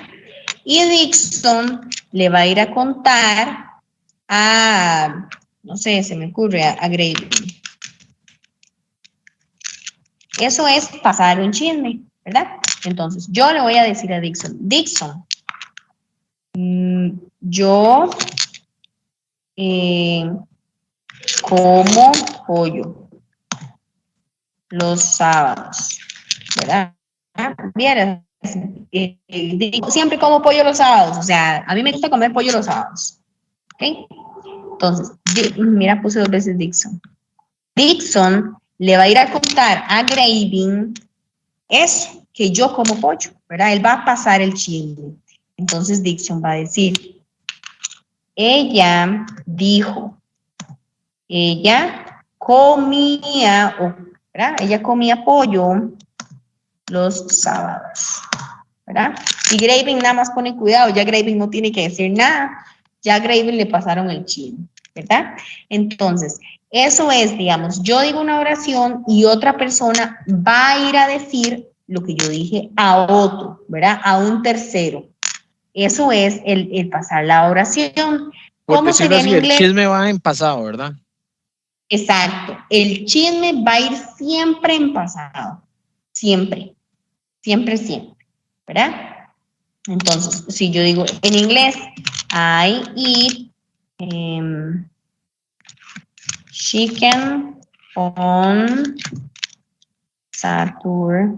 Y Dixon le va a ir a contar a, no sé, se me ocurre, a Grady. Eso es pasar un chisme, ¿verdad? Entonces, yo le voy a decir a Dixon, Dixon, yo como pollo los sábados, ¿verdad? Vieras, digo, siempre como pollo los sábados, o sea, a mí me gusta comer pollo los sábados. ¿Ok? Entonces, mira, puse 2 veces Dixon. Dixon le va a ir a contar a Graving eso, que yo como pollo, ¿verdad? Él va a pasar el chisme. Entonces Dixon va a decir, ella dijo, ella comía, ¿verdad? Ella comía pollo los sábados, ¿verdad? Y Graving nada más pone cuidado, ya Graving no tiene que decir nada, ya a Graving le pasaron el chisme, ¿verdad? Entonces, eso es, digamos, yo digo una oración y otra persona va a ir a decir lo que yo dije a otro, ¿verdad? A un tercero. Eso es el pasar la oración. Por ¿Cómo decirlo sería en así, el inglés? chisme va en pasado, ¿verdad? Exacto. El chisme va a ir siempre en pasado. Siempre. Siempre, siempre. ¿Verdad? Entonces, si yo digo en inglés, I eat chicken on Saturday.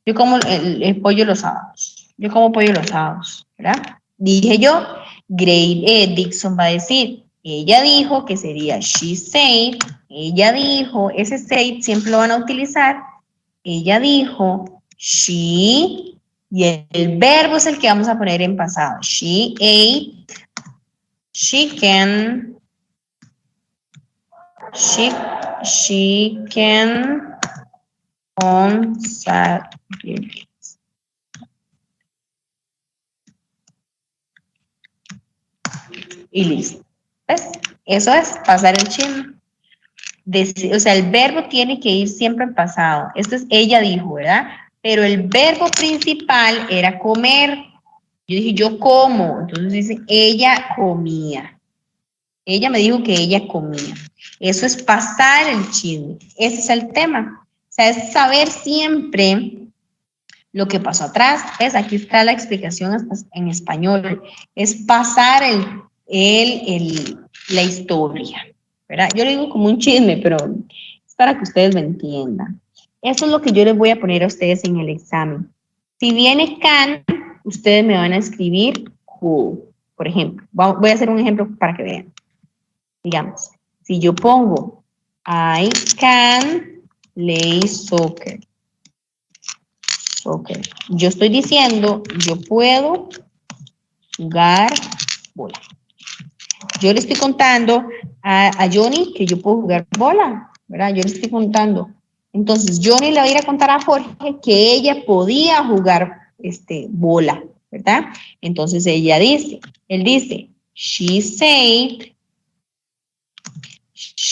Yo como el pollo los sábados. Yo como pollo los sábados, ¿verdad? Dije yo, Dixon va a decir, ella dijo que sería she said, ella dijo, ese said siempre lo van a utilizar, ella dijo, she, y el verbo es el que vamos a poner en pasado. She ate chicken, chicken on Saturday. Y listo. ¿Ves? Eso es pasar el chisme. O sea, el verbo tiene que ir siempre en pasado. Esto es ella dijo, ¿verdad? Pero el verbo principal era comer. Yo dije, yo como. Entonces dice, ella comía. Ella me dijo que ella comía. Eso es pasar el chisme. Ese es el tema. O sea, es saber siempre lo que pasó atrás. ¿Ves? Aquí está la explicación en español. Es pasar la historia, ¿verdad? Yo lo digo como un chisme, pero es para que ustedes me entiendan. Eso es lo que yo les voy a poner a ustedes en el examen. Si viene can, ustedes me van a escribir cool, por ejemplo. Voy a hacer un ejemplo para que vean. Digamos, si yo pongo I can play soccer. Okay. Yo estoy diciendo, yo puedo jugar bola. Yo le estoy contando a Johnny que yo puedo jugar bola, ¿verdad? Yo le estoy contando. Entonces, Johnny le va a ir a contar a Jorge que ella podía jugar bola, ¿verdad? Entonces, él dice, she said,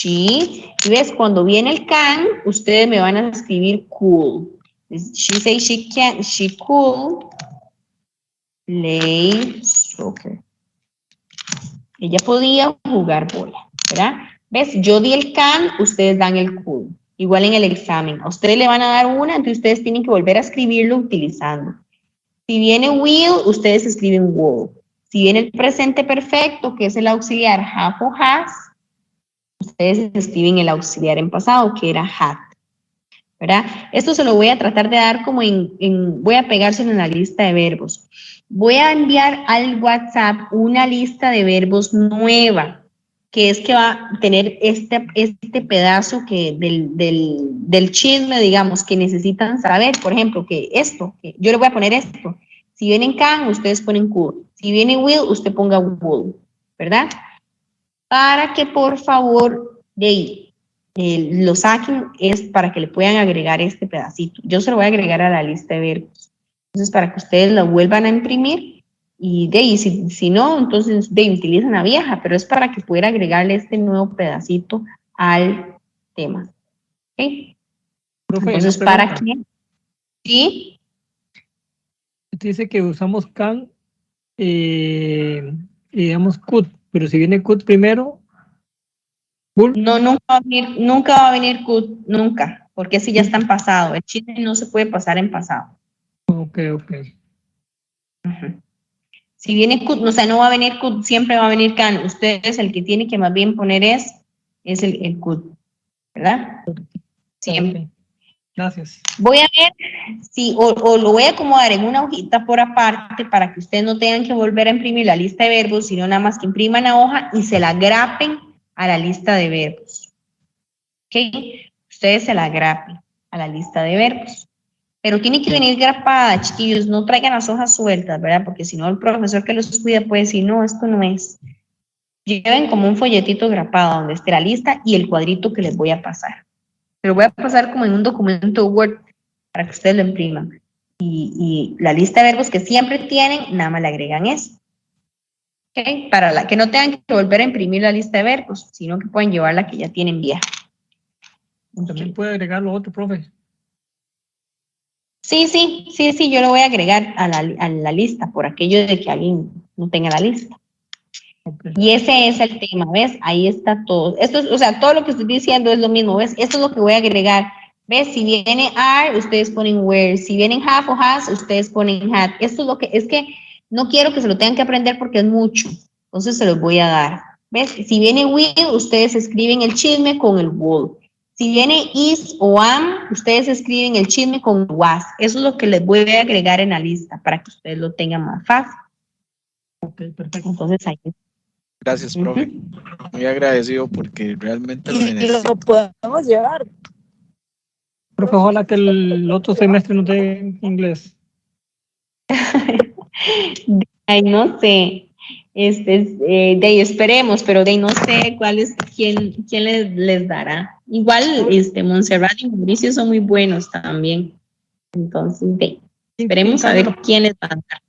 y ves, cuando viene el can, ustedes me van a escribir cool. She said she could play soccer. Ella podía jugar bola, ¿verdad? ¿Ves? Yo di el can, ustedes dan el could. Igual en el examen. A ustedes le van a dar una, entonces ustedes tienen que volver a escribirlo utilizando. Si viene will, ustedes escriben will. Si viene el presente perfecto, que es el auxiliar have o has, ustedes escriben el auxiliar en pasado, que era had. ¿Verdad? Esto se lo voy a tratar de dar como voy a pegárselo en la lista de verbos. Voy a enviar al WhatsApp una lista de verbos nueva, que es que va a tener este pedazo del chisme, digamos, que necesitan saber. Por ejemplo, que yo le voy a poner esto. Si viene can, ustedes ponen could. Si viene will, usted ponga would, ¿verdad? Para que por favor lo saquen, es para que le puedan agregar este pedacito. Yo se lo voy a agregar a la lista de verbos. Entonces, para que ustedes lo vuelvan a imprimir y si no, entonces utilizan la vieja, pero es para que pueda agregarle este nuevo pedacito al tema. ¿Ok? Profe, Entonces, ¿para qué? ¿Sí? Usted dice que usamos can y digamos could, pero si viene could primero, could. No, nunca va a venir could, nunca, porque ese ya está en pasado. El chisme no se puede pasar en pasado. Ok. Uh-huh. Si viene could, o sea, no va a venir could, siempre va a venir can. Ustedes el que tiene que más bien poner es el could, ¿verdad? Siempre. Gracias. Voy a ver si, o lo voy a acomodar en una hojita por aparte para que ustedes no tengan que volver a imprimir la lista de verbos, sino nada más que impriman la hoja y se la grapen a la lista de verbos. ¿Ok? Ustedes se la grapen a la lista de verbos. Pero tiene que venir grapada, chiquillos, no traigan las hojas sueltas, ¿verdad? Porque si no el profesor que los cuida puede decir, no, esto no es. Lleven como un folletito grapado donde esté la lista y el cuadrito que les voy a pasar. Pero voy a pasar como en un documento Word para que ustedes lo impriman. Y la lista de verbos que siempre tienen, nada más le agregan eso. ¿Ok? Para que no tengan que volver a imprimir la lista de verbos, sino que pueden llevar la que ya tienen vieja. También puede agregar lo otro, profe. Sí, yo lo voy a agregar a la lista por aquello de que alguien no tenga la lista. Okay. Y ese es el tema, ¿ves? Ahí está todo. Esto es, o sea, todo lo que estoy diciendo es lo mismo, ¿ves? Esto es lo que voy a agregar. ¿Ves? Si viene are, ustedes ponen where. Si vienen have o has, ustedes ponen had. Esto es lo que, es que no quiero que se lo tengan que aprender porque es mucho. Entonces se los voy a dar. ¿Ves? Si viene will, ustedes escriben el chisme con el would. Si viene is o am, ustedes escriben el chisme con was. Eso es lo que les voy a agregar en la lista para que ustedes lo tengan más fácil. Ok, perfecto. Entonces ahí. Gracias, profe. Muy agradecido porque realmente lo Y necesito. lo podemos llevar. Profe, ojalá que el otro semestre no dé inglés. Ay, no sé. De ahí esperemos, pero de ahí no sé quién les dará. Igual, Montserrat y Mauricio son muy buenos también. Entonces, de ahí, esperemos a ver quién les va a dar.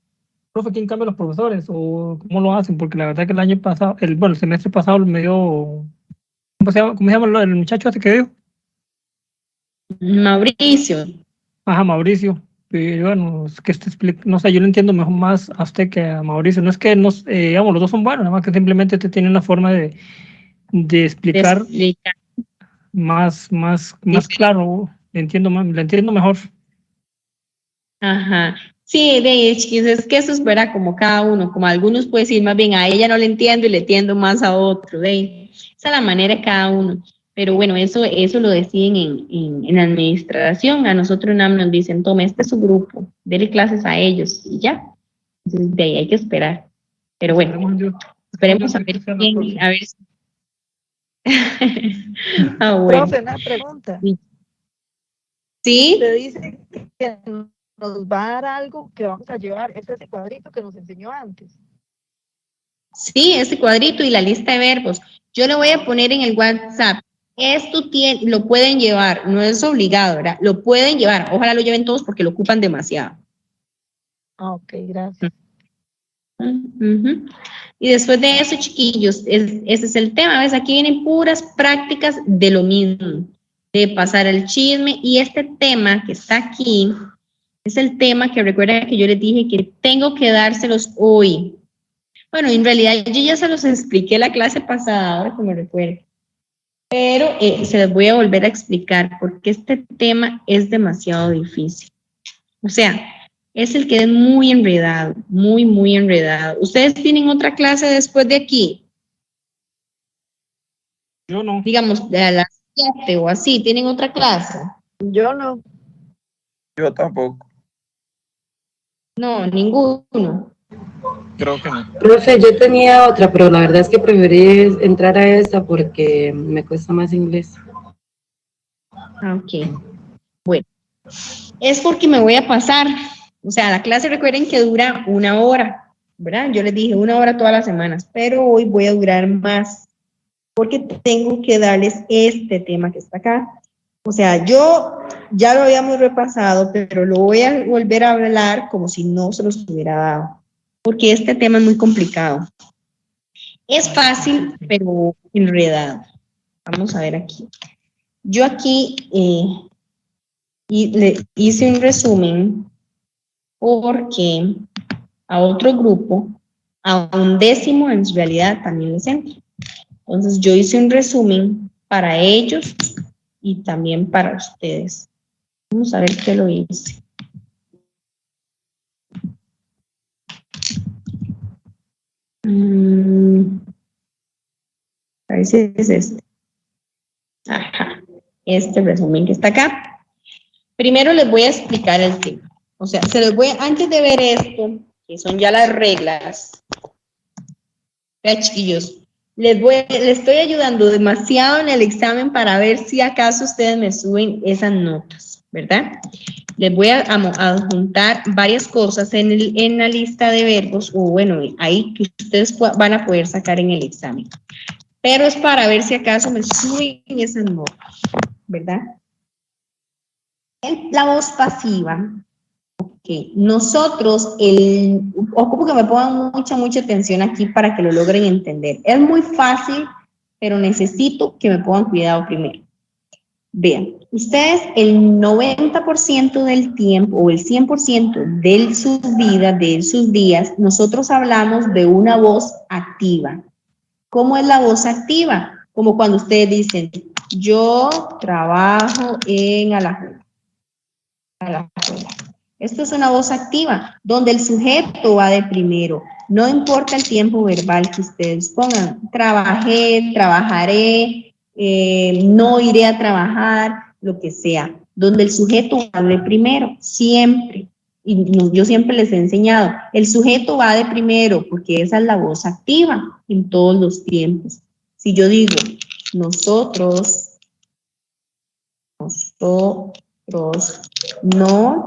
Profe, ¿quién cambia los profesores? ¿O cómo lo hacen? Porque la verdad que el año pasado, el semestre pasado me dio. ¿Cómo se llama el muchacho ese que dio? Mauricio. Ajá, Mauricio. Pero bueno, es que no sé, yo lo entiendo mejor más a usted que a Mauricio. No es que digamos, los dos son buenos, nada más que simplemente te tiene una forma de explicar más claro. Le entiendo mejor. Ajá. Sí, de ahí, chiquis, es que eso es verdad, como cada uno, como algunos pueden decir, más bien a ella no le entiendo y le entiendo más a otro, de ahí. Esa es la manera de cada uno. Pero bueno, eso lo deciden en administración. A nosotros nos dicen, tome, este es su grupo, dele clases a ellos y ya. Entonces, de ahí hay que esperar. Pero bueno, esperemos a ver quién, a ver si. Ah, bueno. Profe, una pregunta. Sí. Usted dice que nos va a dar algo que vamos a llevar. Este es el cuadrito que nos enseñó antes. Sí, ese cuadrito y la lista de verbos. Yo lo voy a poner en el WhatsApp. Esto lo pueden llevar, no es obligado, ¿verdad? Lo pueden llevar. Ojalá lo lleven todos porque lo ocupan demasiado. Ok, gracias. Y después de eso, chiquillos, ese es el tema. ¿Ves? Aquí vienen puras prácticas de lo mismo, de pasar el chisme. Y este tema que está aquí es el tema que recuerda que yo les dije que tengo que dárselos hoy. Bueno, en realidad yo ya se los expliqué la clase pasada, ahora que me recuerdo. Pero se los voy a volver a explicar porque este tema es demasiado difícil. O sea, es el que es muy enredado, muy enredado. ¿Ustedes tienen otra clase después de aquí? Yo no. Digamos, de a las 7 o así, ¿tienen otra clase? Yo no. Yo tampoco. No, ninguno. Creo que no. Profe, yo tenía otra, pero la verdad es que preferí entrar a esta porque me cuesta más inglés. Ok. Bueno, es porque me voy a pasar. O sea, la clase recuerden que dura 1 hora, ¿verdad? Yo les dije 1 hora todas las semanas, pero hoy voy a durar más porque tengo que darles este tema que está acá. O sea, yo ya lo habíamos repasado, pero lo voy a volver a hablar como si no se los hubiera dado, porque este tema es muy complicado. Es fácil, pero enredado. Vamos a ver aquí. Yo aquí le hice un resumen porque a otro grupo, a un décimo en realidad también les entra. Entonces yo hice un resumen para ellos y también para ustedes. Vamos a ver qué lo hice. A ver si es este. Ajá, este resumen que está acá. Primero les voy a explicar el tema. O sea, antes de ver esto, que son ya las reglas, vea, chiquillos, les estoy ayudando demasiado en el examen para ver si acaso ustedes me suben esas notas, ¿verdad? Les voy a adjuntar varias cosas en la lista de verbos, o bueno, ahí que ustedes van a poder sacar en el examen. Pero es para ver si acaso me suben esas notas, ¿verdad? La voz pasiva. Okay. Nosotros, ocupo que me pongan mucha atención aquí para que lo logren entender. Es muy fácil, pero necesito que me pongan cuidado primero. Vean, ustedes el 90% del tiempo o el 100% de sus vidas, de sus días, nosotros hablamos de una voz activa. ¿Cómo es la voz activa? Como cuando ustedes dicen, yo trabajo en Alajuela. Esto es una voz activa, donde el sujeto va de primero. No importa el tiempo verbal que ustedes pongan. Trabajé, trabajaré, no iré a trabajar, lo que sea. Donde el sujeto va de primero, siempre. Y yo siempre les he enseñado, el sujeto va de primero, porque esa es la voz activa en todos los tiempos. Si yo digo, nosotros no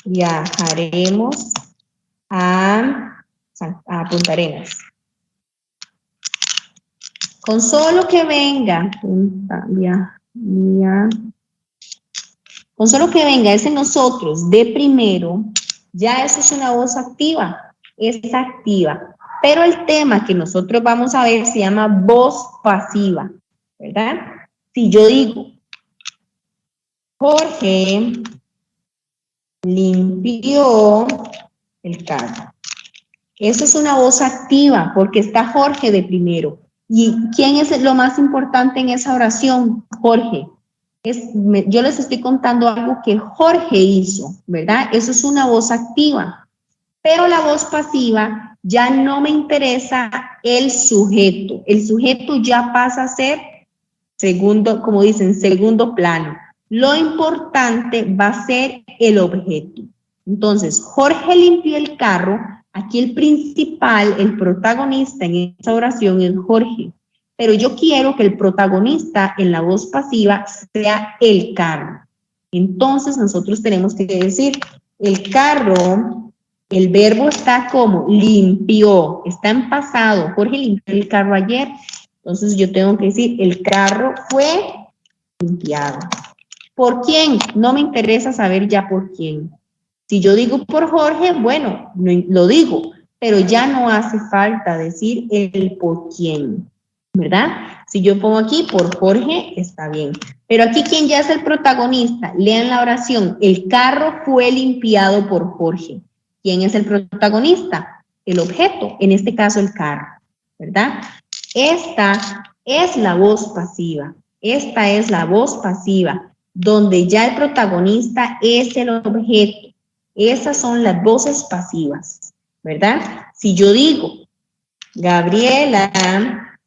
viajaremos a Punta Arenas. Con solo que venga, con solo que venga ese nosotros de primero, ya eso es una voz activa, es activa. Pero el tema que nosotros vamos a ver se llama voz pasiva, ¿verdad? Si yo digo, Jorge limpió el carro. Eso es una voz activa porque está Jorge de primero. ¿Y quién es lo más importante en esa oración? Jorge. Yo les estoy contando algo que Jorge hizo, ¿verdad? Eso es una voz activa. Pero la voz pasiva ya no me interesa el sujeto. El sujeto ya pasa a ser segundo, como dicen, segundo plano. Lo importante va a ser el objeto. Entonces, Jorge limpió el carro. Aquí el principal, el protagonista en esta oración es Jorge. Pero yo quiero que el protagonista en la voz pasiva sea el carro. Entonces, nosotros tenemos que decir, el carro, el verbo está como limpió, está en pasado. Jorge limpió el carro ayer. Entonces, yo tengo que decir, el carro fue limpiado. ¿Por quién? No me interesa saber ya por quién. Si yo digo por Jorge, bueno, lo digo, pero ya no hace falta decir el por quién, ¿verdad? Si yo pongo aquí por Jorge, está bien. Pero aquí, ¿quién ya es el protagonista? Lean la oración. El carro fue limpiado por Jorge. ¿Quién es el protagonista? El objeto, en este caso el carro, ¿verdad? Esta es la voz pasiva. Esta es la voz pasiva, donde ya el protagonista es el objeto. Esas son las voces pasivas, ¿verdad? Si yo digo, Gabriela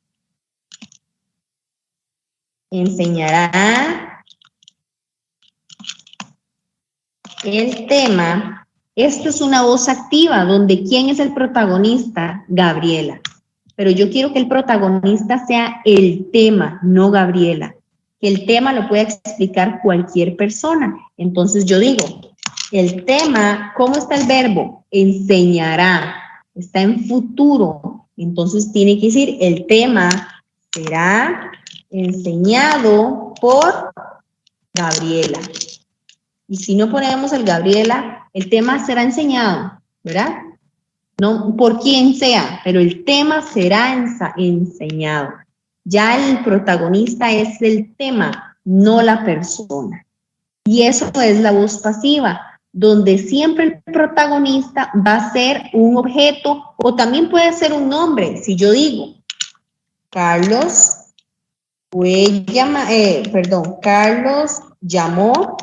enseñará el tema, esto es una voz activa, donde ¿quién es el protagonista? Gabriela. Pero yo quiero que el protagonista sea el tema, no Gabriela. Que el tema lo pueda explicar cualquier persona. Entonces yo digo, el tema, ¿cómo está el verbo? Enseñará. Está en futuro. Entonces tiene que decir, el tema será enseñado por Gabriela. Y si no ponemos el Gabriela, el tema será enseñado, ¿verdad? No por quien sea, pero el tema será enseñado. Ya el protagonista es el tema, no la persona. Y eso es la voz pasiva, donde siempre el protagonista va a ser un objeto o también puede ser un nombre. Si yo digo, Carlos llamó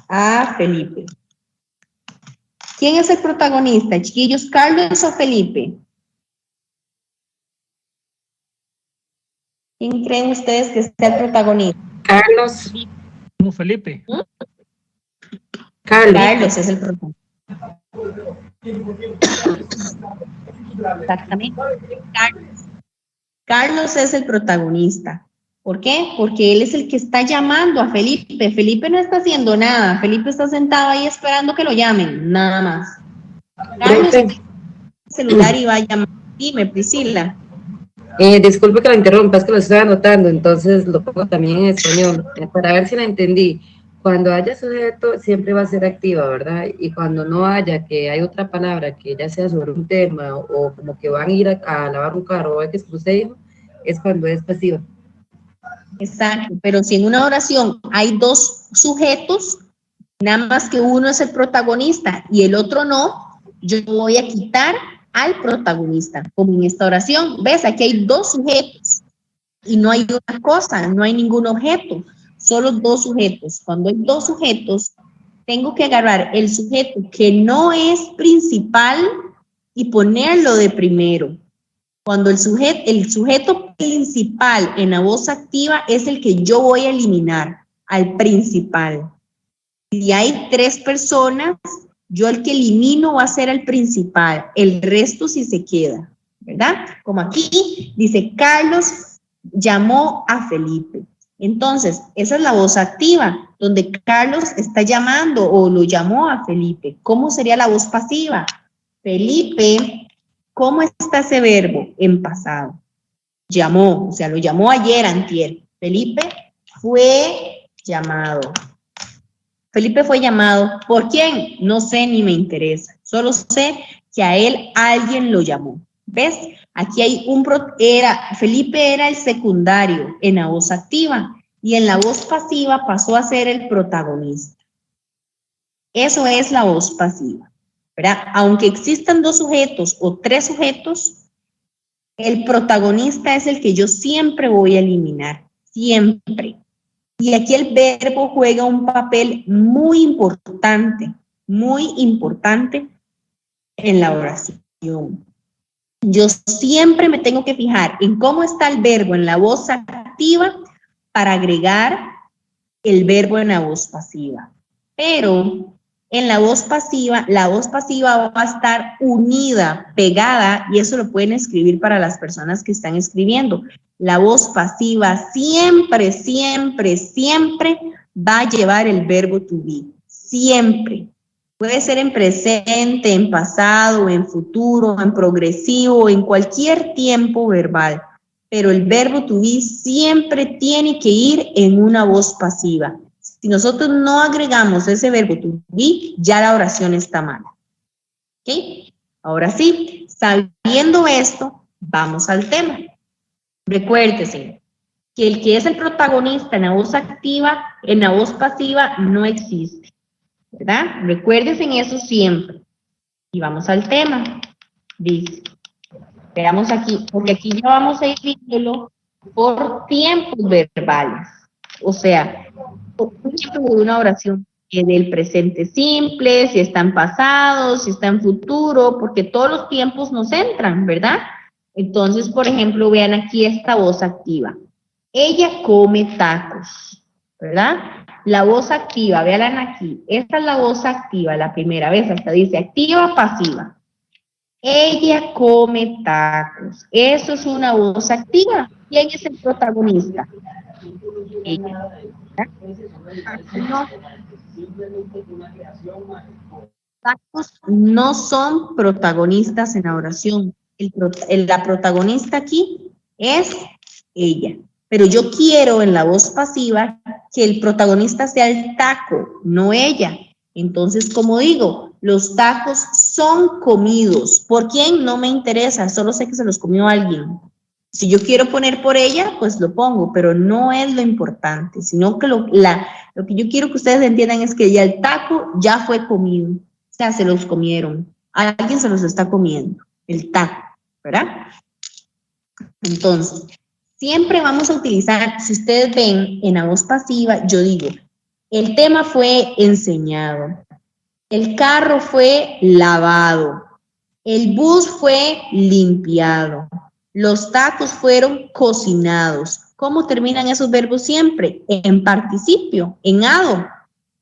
a Felipe. ¿Quién es el protagonista, chiquillos? ¿Carlos o Felipe? ¿Quién creen ustedes que sea el protagonista? Carlos. No, Felipe. Carlos es el protagonista. Exactamente. Carlos es el protagonista. ¿Por qué? Porque él es el que está llamando a Felipe. Felipe no está haciendo nada. Felipe está sentado ahí esperando que lo llamen, nada más. Carlos está en el celular y va a llamar. Dime, Priscila. Disculpe que la interrumpa, es que lo estoy anotando, entonces lo pongo también en español, para ver si la entendí. Cuando haya sujeto, siempre va a ser activa, ¿verdad? Y cuando no haya, que hay otra palabra que ya sea sobre un tema o como que van a ir a lavar un carro o X que usted dijo, es cuando es pasiva. Exacto, pero si en una oración hay dos sujetos, nada más que uno es el protagonista y el otro no, yo voy a quitar al protagonista, como en esta oración. ¿Ves? Aquí hay dos sujetos y no hay una cosa, no hay ningún objeto, solo dos sujetos. Cuando hay dos sujetos, tengo que agarrar el sujeto que no es principal y ponerlo de primero. Cuando el sujeto principal en la voz activa es el que yo voy a eliminar, al principal. Si hay tres personas, yo el que elimino va a ser el principal, el resto sí se queda, ¿verdad? Como aquí dice, Carlos llamó a Felipe. Entonces, esa es la voz activa, donde Carlos está llamando o lo llamó a Felipe. ¿Cómo sería la voz pasiva? Felipe, ¿cómo está ese verbo? En pasado. Llamó, o sea, lo llamó ayer, antier. Felipe fue llamado. Felipe fue llamado. ¿Por quién? No sé ni me interesa. Solo sé que a él alguien lo llamó. ¿Ves? Aquí hay Felipe era el secundario en la voz activa y en la voz pasiva pasó a ser el protagonista. Eso es la voz pasiva, ¿verdad? Aunque existan dos sujetos o tres sujetos, el protagonista es el que yo siempre voy a eliminar, siempre. Y aquí el verbo juega un papel muy importante en la oración. Yo siempre me tengo que fijar en cómo está el verbo en la voz activa para agregar el verbo en la voz pasiva. Pero en la voz pasiva va a estar unida, pegada, y eso lo pueden escribir para las personas que están escribiendo. La voz pasiva siempre, siempre, siempre va a llevar el verbo to be. Siempre. Puede ser en presente, en pasado, en futuro, en progresivo, en cualquier tiempo verbal. Pero el verbo to be siempre tiene que ir en una voz pasiva. Si nosotros no agregamos ese verbo to be, ya la oración está mal. ¿Ok? Ahora sí, sabiendo esto, vamos al tema. Recuérdese que el que es el protagonista en la voz activa, en la voz pasiva, no existe. ¿Verdad? Recuérdese en eso siempre. Y vamos al tema. Dice, veamos aquí, porque aquí ya vamos a ir viéndolo por tiempos verbales. O sea, por ejemplo, de una oración en el presente simple, si está en pasado, si está en futuro, porque todos los tiempos nos entran, ¿verdad? Entonces, por ejemplo, vean aquí esta voz activa. Ella come tacos, ¿verdad? La voz activa, véanla aquí. Esta es la voz activa, la primera vez, hasta dice activa, pasiva. Ella come tacos. Eso es una voz activa. ¿Quién es el protagonista? Ella. No. Tacos no son protagonistas en la oración. La protagonista aquí es ella. Pero yo quiero en la voz pasiva que el protagonista sea el taco, no ella. Entonces, como digo, los tacos son comidos. ¿Por quién? No me interesa, solo sé que se los comió alguien. Si yo quiero poner por ella, pues lo pongo, pero no es lo importante, sino que lo que yo quiero que ustedes entiendan es que ya el taco ya fue comido. O sea, se los comieron. Alguien se los está comiendo, el taco, ¿verdad? Entonces, siempre vamos a utilizar, si ustedes ven en la voz pasiva, yo digo, el tema fue enseñado, el carro fue lavado, el bus fue limpiado, los tacos fueron cocinados. ¿Cómo terminan esos verbos siempre? En participio, en ado.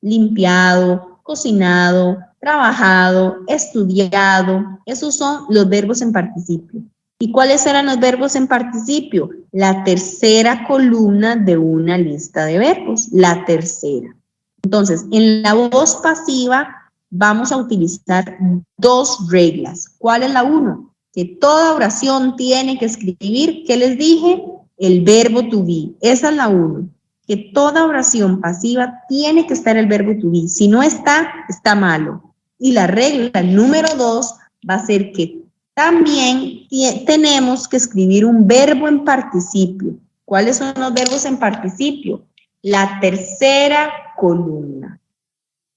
limpiado, cocinado, trabajado, estudiado. Esos son los verbos en participio. ¿Y cuáles eran los verbos en participio? La tercera columna de una lista de verbos, la tercera. Entonces, en la voz pasiva vamos a utilizar dos reglas. ¿Cuál es la uno? Que toda oración tiene que escribir, ¿qué les dije? El verbo to be. Esa es la uno. Que toda oración pasiva tiene que estar el verbo to be. Si no está, está malo. Y la regla número 2 va a ser que también tenemos que escribir un verbo en participio. ¿Cuáles son los verbos en participio? La tercera columna.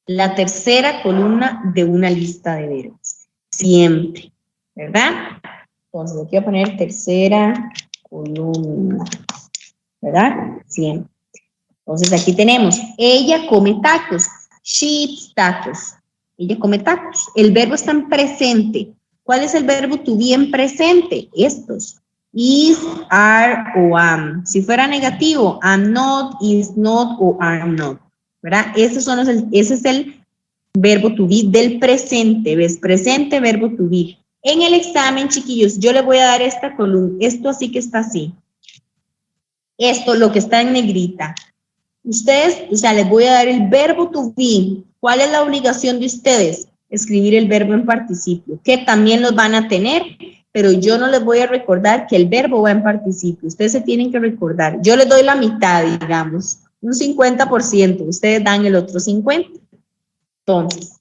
La tercera columna de una lista de verbos. Siempre, ¿verdad? Entonces, aquí voy a poner tercera columna, ¿verdad? Siempre. Entonces, aquí tenemos, ella come tacos. She eats tacos. Ella come tacos. El verbo está en presente. ¿Cuál es el verbo to be en presente? Estos. Is, are o am. Si fuera negativo, am not, is not o am not. ¿Verdad? Ese es el verbo to be del presente. ¿Ves? Presente, verbo to be. En el examen, chiquillos, yo le voy a dar esta columna. Esto así que está así. Esto, lo que está en negrita. Ustedes, o sea, les voy a dar el verbo to be. ¿Cuál es la obligación de ustedes? Escribir el verbo en participio, que también los van a tener, pero yo no les voy a recordar que el verbo va en participio. Ustedes se tienen que recordar. Yo les doy la mitad, digamos, un 50%. Ustedes dan el otro 50%. Entonces,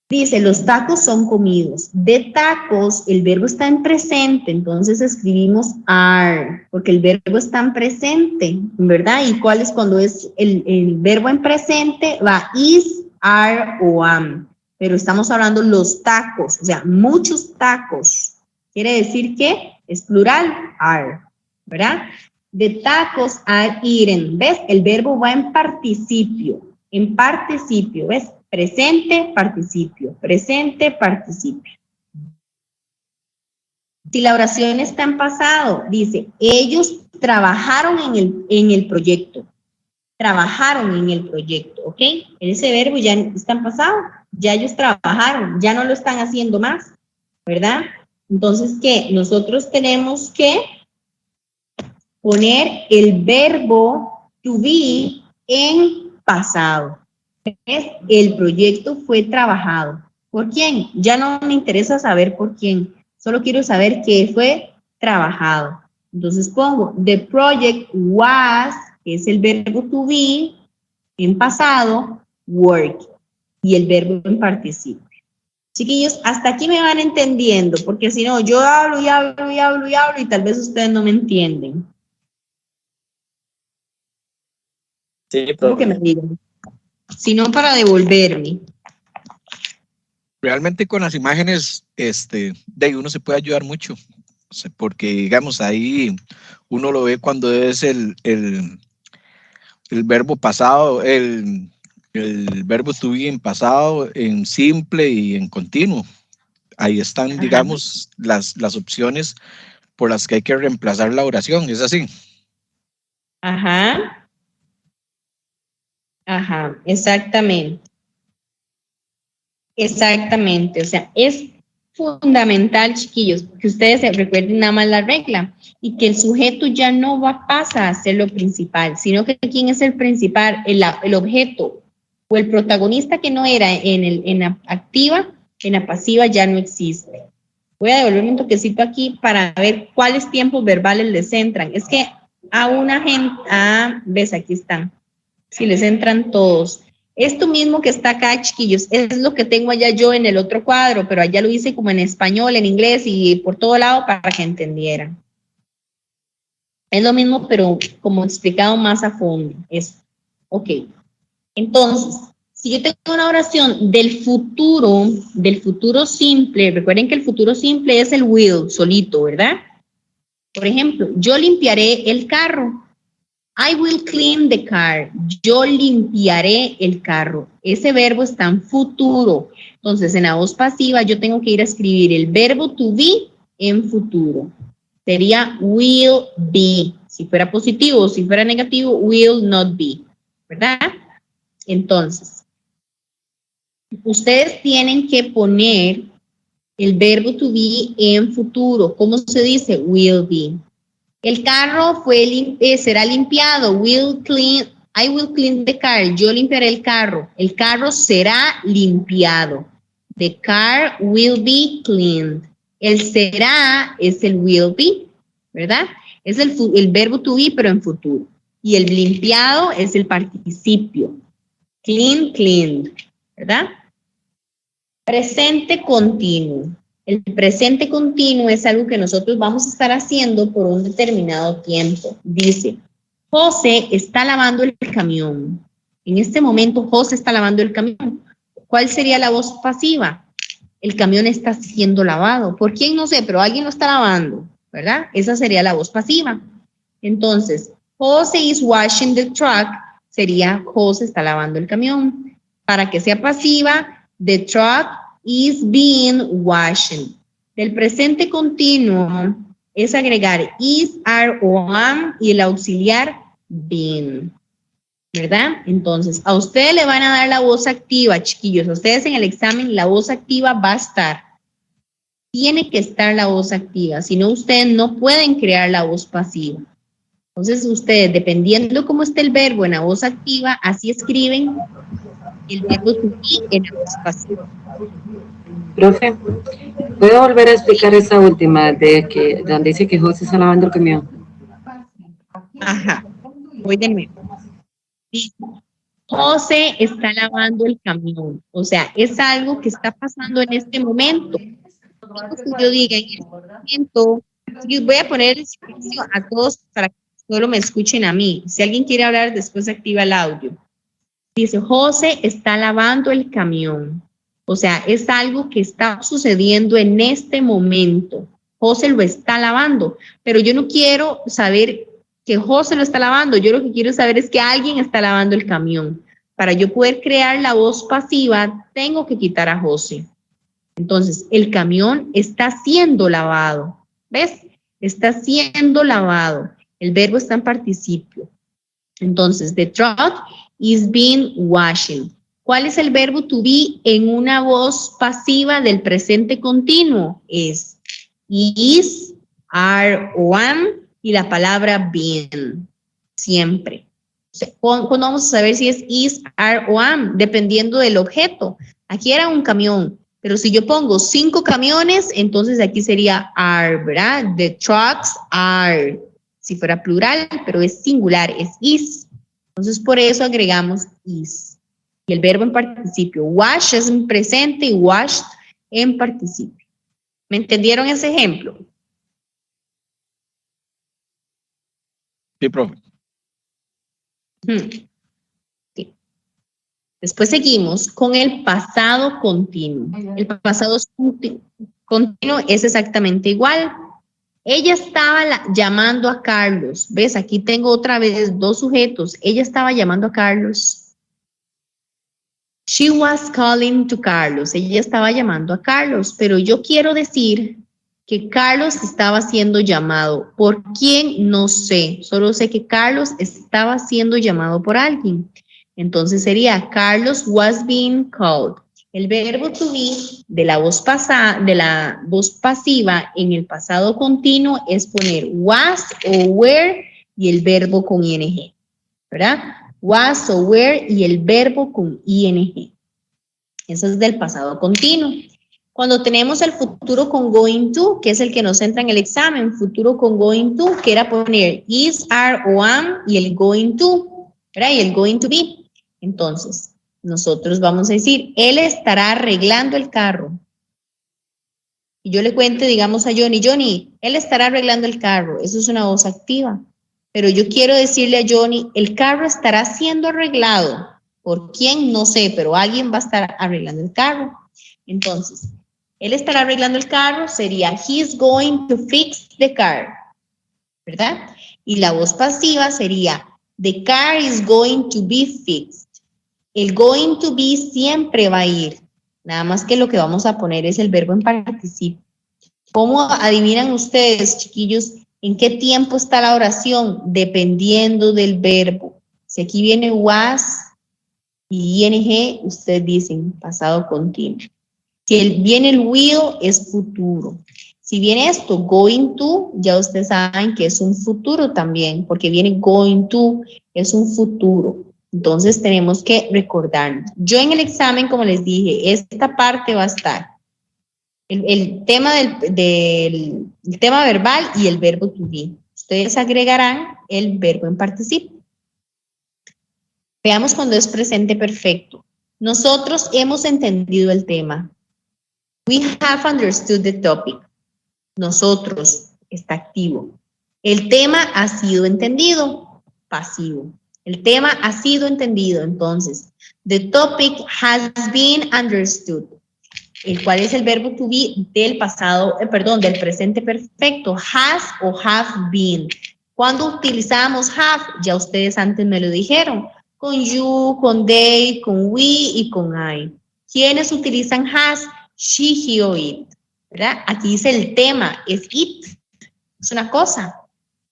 dice, los tacos son comidos. De tacos, el verbo está en presente, entonces escribimos are, porque el verbo está en presente, ¿verdad? ¿Y cuál es cuando es el verbo en presente? Va is, are o am. Pero estamos hablando los tacos, o sea, muchos tacos. Quiere decir que es plural, are, ¿verdad? De tacos are eaten. ¿Ves? El verbo va en participio, ¿ves? Presente, participio. Presente, participio. Si la oración está en pasado, dice, ellos trabajaron en el proyecto. Trabajaron en el proyecto, ¿ok? Ese verbo ya está en pasado. Ya ellos trabajaron, ya no lo están haciendo más, ¿verdad? Entonces, ¿qué? Nosotros tenemos que poner el verbo to be en pasado. El proyecto fue trabajado. ¿Por quién? Ya no me interesa saber por quién. Solo quiero saber que fue trabajado. Entonces pongo, the project was, que es el verbo to be, en pasado, work. Y el verbo en participio. Chiquillos, hasta aquí me van entendiendo, porque si no, yo hablo y hablo y hablo y hablo y tal vez ustedes no me entienden. Sí, ¿Cómo que me digan? Si no, para devolverme. Realmente con las imágenes, de ahí uno se puede ayudar mucho, porque digamos ahí uno lo ve cuando es el verbo pasado, el verbo to be en pasado, en simple y en continuo. Ahí están, digamos, las opciones por las que hay que reemplazar la oración, ¿es así? Ajá. Ajá, exactamente. Exactamente, o sea, es fundamental, chiquillos, que ustedes se recuerden nada más la regla y que el sujeto ya no pasa a ser lo principal, sino que quién es el principal, el objeto o el protagonista que no era en la activa, en la pasiva ya no existe. Voy a devolverme un toquecito aquí para ver cuáles tiempos verbales les entran. Es que a una gente, ves, aquí están. Si les entran todos. Esto mismo que está acá, chiquillos, es lo que tengo allá yo en el otro cuadro, pero allá lo hice como en español, en inglés y por todo lado para que entendieran. Es lo mismo, pero como explicado más a fondo. Ok. Entonces, si yo tengo una oración del futuro simple, recuerden que el futuro simple es el will, solito, ¿verdad? Por ejemplo, yo limpiaré el carro. I will clean the car. Yo limpiaré el carro. Ese verbo está en futuro. Entonces, en la voz pasiva, yo tengo que ir a escribir el verbo to be en futuro. Sería will be. Si fuera positivo, si fuera negativo, will not be. ¿Verdad? Entonces, ustedes tienen que poner el verbo to be en futuro. ¿Cómo se dice? Will be. El carro será limpiado. I will clean the car. Yo limpiaré el carro. El carro será limpiado. The car will be cleaned. El será es el will be, ¿verdad? Es el verbo to be, pero en futuro. Y el limpiado es el participio. Clean, cleaned, ¿verdad? Presente continuo. El presente continuo es algo que nosotros vamos a estar haciendo por un determinado tiempo. Dice, José está lavando el camión. En este momento, José está lavando el camión. ¿Cuál sería la voz pasiva? El camión está siendo lavado. ¿Por quién? No sé, pero alguien lo está lavando, ¿verdad? Esa sería la voz pasiva. Entonces, José is washing the truck. Sería José está lavando el camión. Para que sea pasiva, the truck is being washed. Del presente continuo es agregar is, are o am y el auxiliar been, ¿verdad? Entonces, a ustedes le van a dar la voz activa, chiquillos. A ustedes en el examen la voz activa va a estar. Tiene que estar la voz activa, si no ustedes no pueden crear la voz pasiva. Entonces, ustedes, dependiendo cómo esté el verbo en la voz activa, así escriben el verbo to be en la voz pasiva. Profe, ¿puedo volver a explicar esa última de donde dice que José está lavando el camión? Ajá, voy de nuevo. Dice, José está lavando el camión. O sea, es algo que está pasando en este momento. Si yo diga en este momento, voy a poner el silencio a todos para que solo me escuchen a mí. Si alguien quiere hablar, después activa el audio. Dice, José está lavando el camión. O sea, es algo que está sucediendo en este momento. José lo está lavando, pero yo no quiero saber que José lo está lavando. Yo lo que quiero saber es que alguien está lavando el camión. Para yo poder crear la voz pasiva, tengo que quitar a José. Entonces, el camión está siendo lavado. ¿Ves? Está siendo lavado. El verbo está en participio. Entonces, the truck is being washed. ¿Cuál es el verbo to be en una voz pasiva del presente continuo? Es is, are o am y la palabra been. Siempre. O sea, ¿cuándo vamos a saber si es is, are o am? Dependiendo del objeto. Aquí era un camión, pero si yo pongo 5 camiones, entonces aquí sería are, ¿verdad? The trucks are. Si fuera plural, pero es singular, es is. Entonces, por eso agregamos is. Y el verbo en participio. Wash es en presente y washed en participio. ¿Me entendieron ese ejemplo? Sí, profe. Sí. Después seguimos con el pasado continuo. El pasado continuo es exactamente igual. Ella estaba llamando a Carlos. ¿Ves? Aquí tengo otra vez 2 sujetos. Ella estaba llamando a Carlos. She was calling to Carlos. Ella estaba llamando a Carlos, pero yo quiero decir que Carlos estaba siendo llamado. ¿Por quién? No sé. Solo sé que Carlos estaba siendo llamado por alguien. Entonces sería Carlos was being called. El verbo to be de la voz pasiva en el pasado continuo es poner was o were y el verbo con ing, ¿verdad? Was o were y el verbo con ing. Eso es del pasado continuo. Cuando tenemos el futuro con going to, que es el que nos entra en el examen, futuro con going to, que era poner is, are o am y el going to, ¿verdad? Y el going to be. Entonces, nosotros vamos a decir, él estará arreglando el carro. Y yo le cuente, digamos a Johnny, él estará arreglando el carro. Eso es una voz activa. Pero yo quiero decirle a Johnny, el carro estará siendo arreglado. ¿Por quién? No sé, pero alguien va a estar arreglando el carro. Entonces, él estará arreglando el carro, sería he's going to fix the car, ¿verdad? Y la voz pasiva sería the car is going to be fixed. El going to be siempre va a ir. Nada más que lo que vamos a poner es el verbo en participio. ¿Cómo adivinan ustedes, chiquillos, en qué tiempo está la oración? Dependiendo del verbo. Si aquí viene was, Y ing, ustedes dicen pasado continuo. Si viene el will, es futuro. Si viene esto, going to, ya ustedes saben que es un futuro también, porque viene going to, es un futuro. Entonces tenemos que recordarnos. Yo en el examen, como les dije, esta parte va a estar el tema el tema verbal y el verbo to be. Ustedes agregarán el verbo en participio. Veamos cuando es presente perfecto. Nosotros hemos entendido el tema. We have understood the topic. Nosotros, está activo. El tema ha sido entendido, pasivo. El tema ha sido entendido, entonces, the topic has been understood. El cual es el verbo to be del pasado, del presente perfecto, has o have been. Cuando utilizamos have, ya ustedes antes me lo dijeron, con you, con they, con we y con I. ¿Quiénes utilizan has? She, he o it. ¿Verdad? Aquí dice el tema, es it, es una cosa.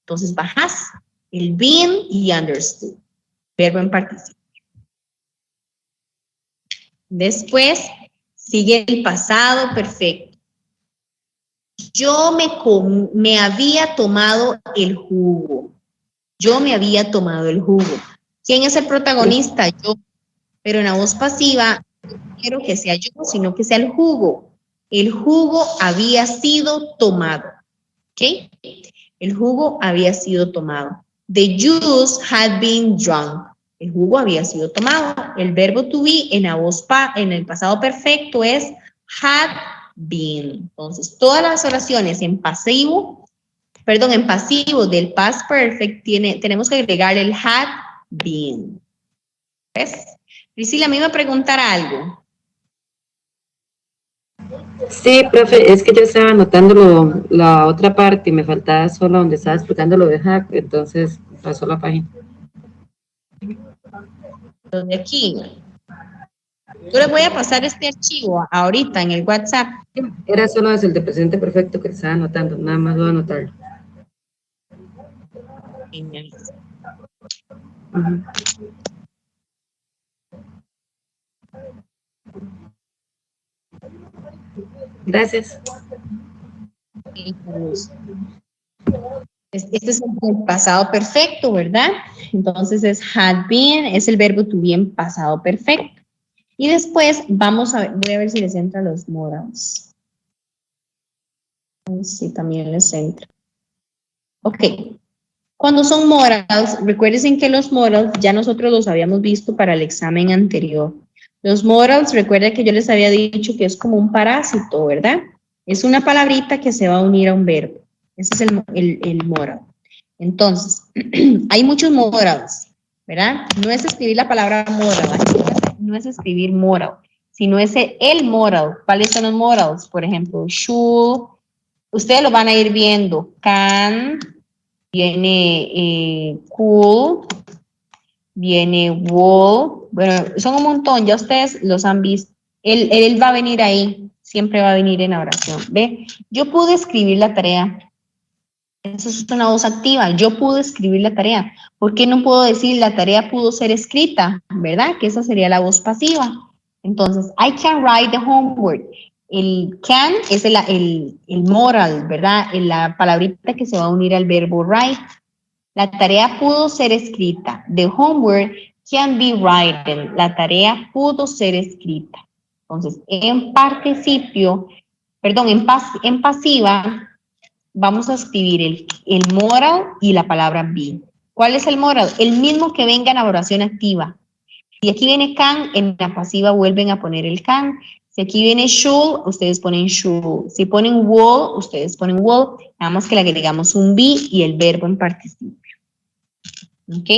Entonces va has, el been y understood. Verbo en participio. Después sigue el pasado perfecto. Yo me había tomado el jugo. Yo me había tomado el jugo. ¿Quién es el protagonista? Yo. Pero en la voz pasiva, no quiero que sea yo, sino que sea el jugo. El jugo había sido tomado. ¿Ok? El jugo había sido tomado. The juice had been drunk. El jugo había sido tomado. El verbo to be en la voz en el pasado perfecto es had been. Entonces, todas las oraciones en pasivo del past perfect tenemos que agregar el had been. ¿Ves? Priscila, a mí me preguntará algo. Sí, profe, es que yo estaba anotando la otra parte y me faltaba solo donde estaba explicando lo de hack, entonces pasó la página. De aquí. Yo les voy a pasar este archivo ahorita en el WhatsApp. Era solo desde el de presente perfecto que estaba anotando, nada más voy a anotarlo. Uh-huh. Gracias. Este es el pasado perfecto, ¿verdad? Entonces es had been, es el verbo to be en pasado perfecto. Y después vamos a ver, voy a ver si les entra los modals. Sí, también les entra. Ok. Cuando son modals, recuerden que los modals ya nosotros los habíamos visto para el examen anterior. Los modals, recuerden que yo les había dicho que es como un parásito, ¿verdad? Es una palabrita que se va a unir a un verbo. Ese es el modal. Entonces, hay muchos modals, ¿verdad? No es escribir la palabra modal, no es escribir modal, sino es el modal. ¿Cuáles son los modals? Por ejemplo, should, ustedes lo van a ir viendo, can, viene cool, viene wool, bueno, son un montón, ya ustedes los han visto. Él va a venir ahí, siempre va a venir en la oración. ¿Ve? Yo pude escribir la tarea. Eso es una voz activa. Yo pude escribir la tarea. ¿Por qué no puedo decir la tarea pudo ser escrita? ¿Verdad? Que esa sería la voz pasiva. Entonces, I can write the homework. El can es el modal, ¿verdad? La palabrita que se va a unir al verbo write. La tarea pudo ser escrita. The homework can be written. La tarea pudo ser escrita. Entonces, en participio, en pasiva, vamos a escribir el modal y la palabra be. ¿Cuál es el modal? El mismo que venga en la oración activa. Si aquí viene can, en la pasiva vuelven a poner el can. Si aquí viene should, ustedes ponen should. Si ponen will, ustedes ponen will. Nada más que le agregamos un be y el verbo en participio. ¿Ok?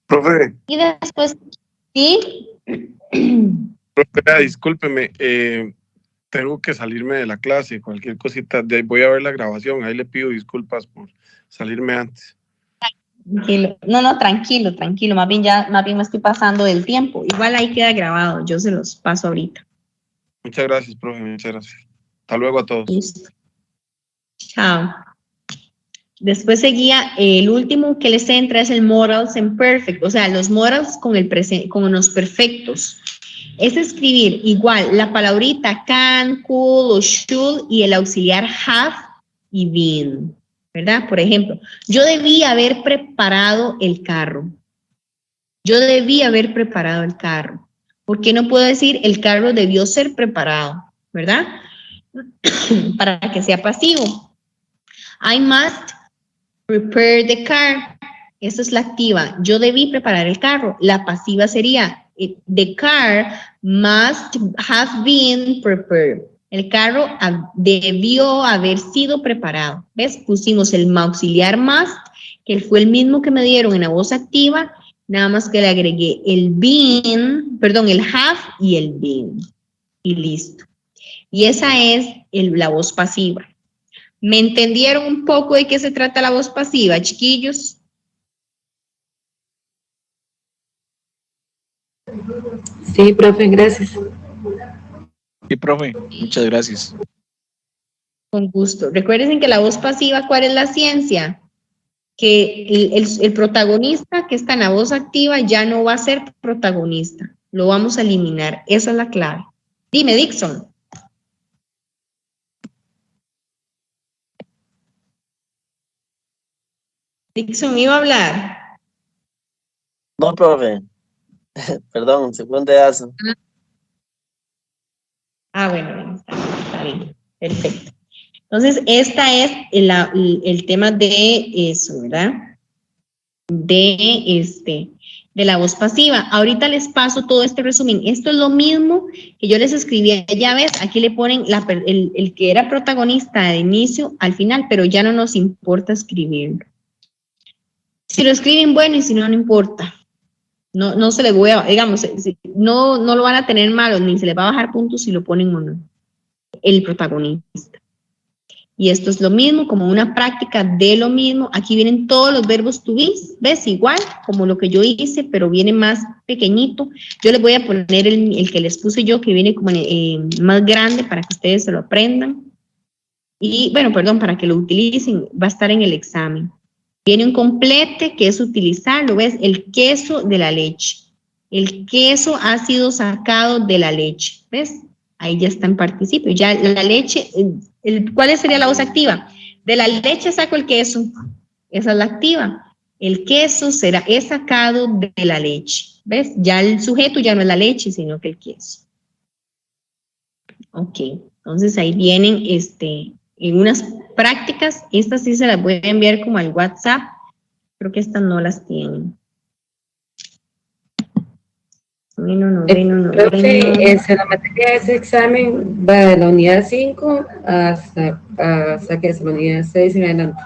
Profe. Y después, ¿sí? Profe, discúlpeme, tengo que salirme de la clase, cualquier cosita, voy a ver la grabación, ahí le pido disculpas por salirme antes. Tranquilo. No, tranquilo, más bien me estoy pasando del tiempo. Igual ahí queda grabado, yo se los paso ahorita. Muchas gracias, profe, muchas gracias. Hasta luego a todos. Listo. Chao. Después seguía, el último que les entra es el modals en perfect, o sea, los modals con los perfectos. Es escribir igual la palabrita can, could o should y el auxiliar have y been, ¿verdad? Por ejemplo, yo debí haber preparado el carro. Yo debí haber preparado el carro. ¿Por qué no puedo decir el carro debió ser preparado? ¿Verdad? Para que sea pasivo. I must prepare the car. Esa es la activa. Yo debí preparar el carro. La pasiva sería the car must have been prepared. El carro debió haber sido preparado. ¿Ves? Pusimos el auxiliar must, que fue el mismo que me dieron en la voz activa, nada más que le agregué el been, perdón, el have y el been. Y listo. Y esa es la voz pasiva. ¿Me entendieron un poco de qué se trata la voz pasiva, chiquillos? Sí, profe, gracias. Sí, profe, muchas gracias. Con gusto. Recuerden que la voz pasiva, ¿cuál es la ciencia? Que el protagonista que está en la voz activa ya no va a ser protagonista. Lo vamos a eliminar. Esa es la clave. Dime, Dixon. Dixon iba a hablar. No, profe. Perdón, segundo dedazo. Bueno, está bien. Perfecto. Entonces, esta es el tema de eso, ¿verdad? De la voz pasiva. Ahorita les paso todo este resumen. Esto es lo mismo que yo les escribí, ya ves, aquí le ponen el que era protagonista de inicio al final, pero ya no nos importa escribirlo. Si lo escriben, bueno, y si no, no importa. No se les voy a, digamos, no lo van a tener malo, ni se les va a bajar puntos si lo ponen o no. El protagonista. Y esto es lo mismo, como una práctica de lo mismo. Aquí vienen todos los verbos to be, ¿ves? Igual, como lo que yo hice, pero viene más pequeñito. Yo les voy a poner el que les puse yo, que viene como más grande para que ustedes se lo aprendan. Y, bueno, perdón, para que lo utilicen, va a estar en el examen. Viene un complete, que es utilizarlo, ¿ves? El queso de la leche. El queso ha sido sacado de la leche, ¿ves? Ahí ya está en participio. Ya la leche, ¿cuál sería la voz activa? De la leche saco el queso. Esa es la activa. El queso es sacado de la leche. ¿Ves? Ya el sujeto ya no es la leche, sino que el queso. Ok. Entonces ahí vienen en unas prácticas. Estas sí se las voy a enviar como al WhatsApp. Creo que estas no las tienen. Profe, la materia de ese examen va de la unidad 5 hasta que es la unidad 6 en adelante.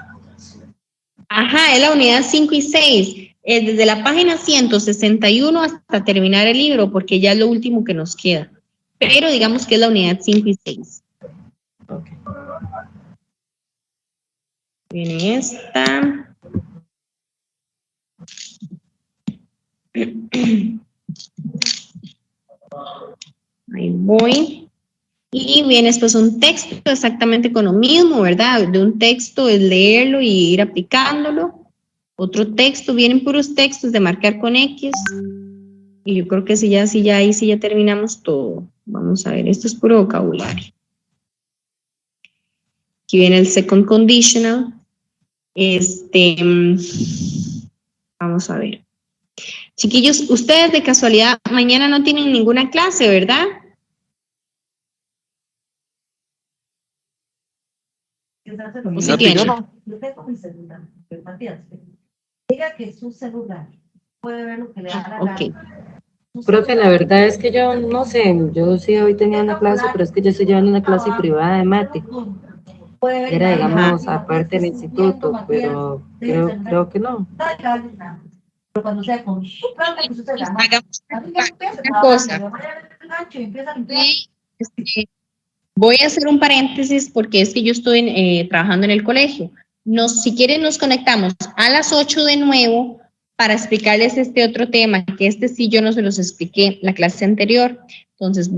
Ajá, es la unidad 5 y 6. Desde la página 161 hasta terminar el libro, porque ya es lo último que nos queda. Pero digamos que es la unidad 5 y 6. Okay. Viene esta. Ahí voy. Y viene después un texto exactamente con lo mismo, ¿verdad? De un texto es leerlo y ir aplicándolo. Otro texto, vienen puros textos de marcar con X. Y yo creo que ahí sí ya terminamos todo. Vamos a ver, esto es puro vocabulario. Aquí viene el second conditional. Vamos a ver. Chiquillos, ustedes de casualidad mañana no tienen ninguna clase, ¿verdad? No, yo no. Yo tengo mi celular, Matías. Diga que su celular puede ver lo que le da la gana. Profe, la verdad es que yo no sé, yo sí hoy tenía una clase, pero es que yo estoy llevando una clase privada de mate. Era, digamos, aparte del instituto, pero creo que no. Pero cuando sea con su padre, pues usted llama. Hagamos una cosa. Voy a hacer un paréntesis porque es que yo estoy trabajando en el colegio. Si quieren nos conectamos a las 8 de nuevo para explicarles este otro tema, que sí yo no se los expliqué la clase anterior. Entonces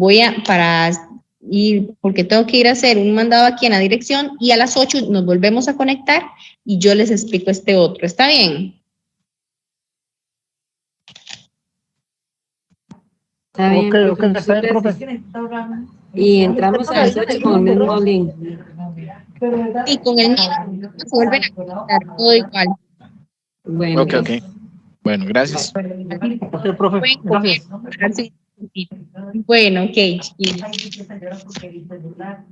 porque tengo que ir a hacer un mandado aquí en la dirección y a las 8 nos volvemos a conectar y yo les explico este otro. ¿Está bien? Está bien, Ok, profe, está bien, muchas profe. gracias. Y entramos a las 8 con el mismo link. Sí, con el mismo se vuelven a conectar, todo igual. Bueno, Ok. Bueno, gracias. Ok, profe, Pueden gracias. comer, darse un poquito. Bueno, ok, chiquillos. Ay, sí, señora, porque dice celular.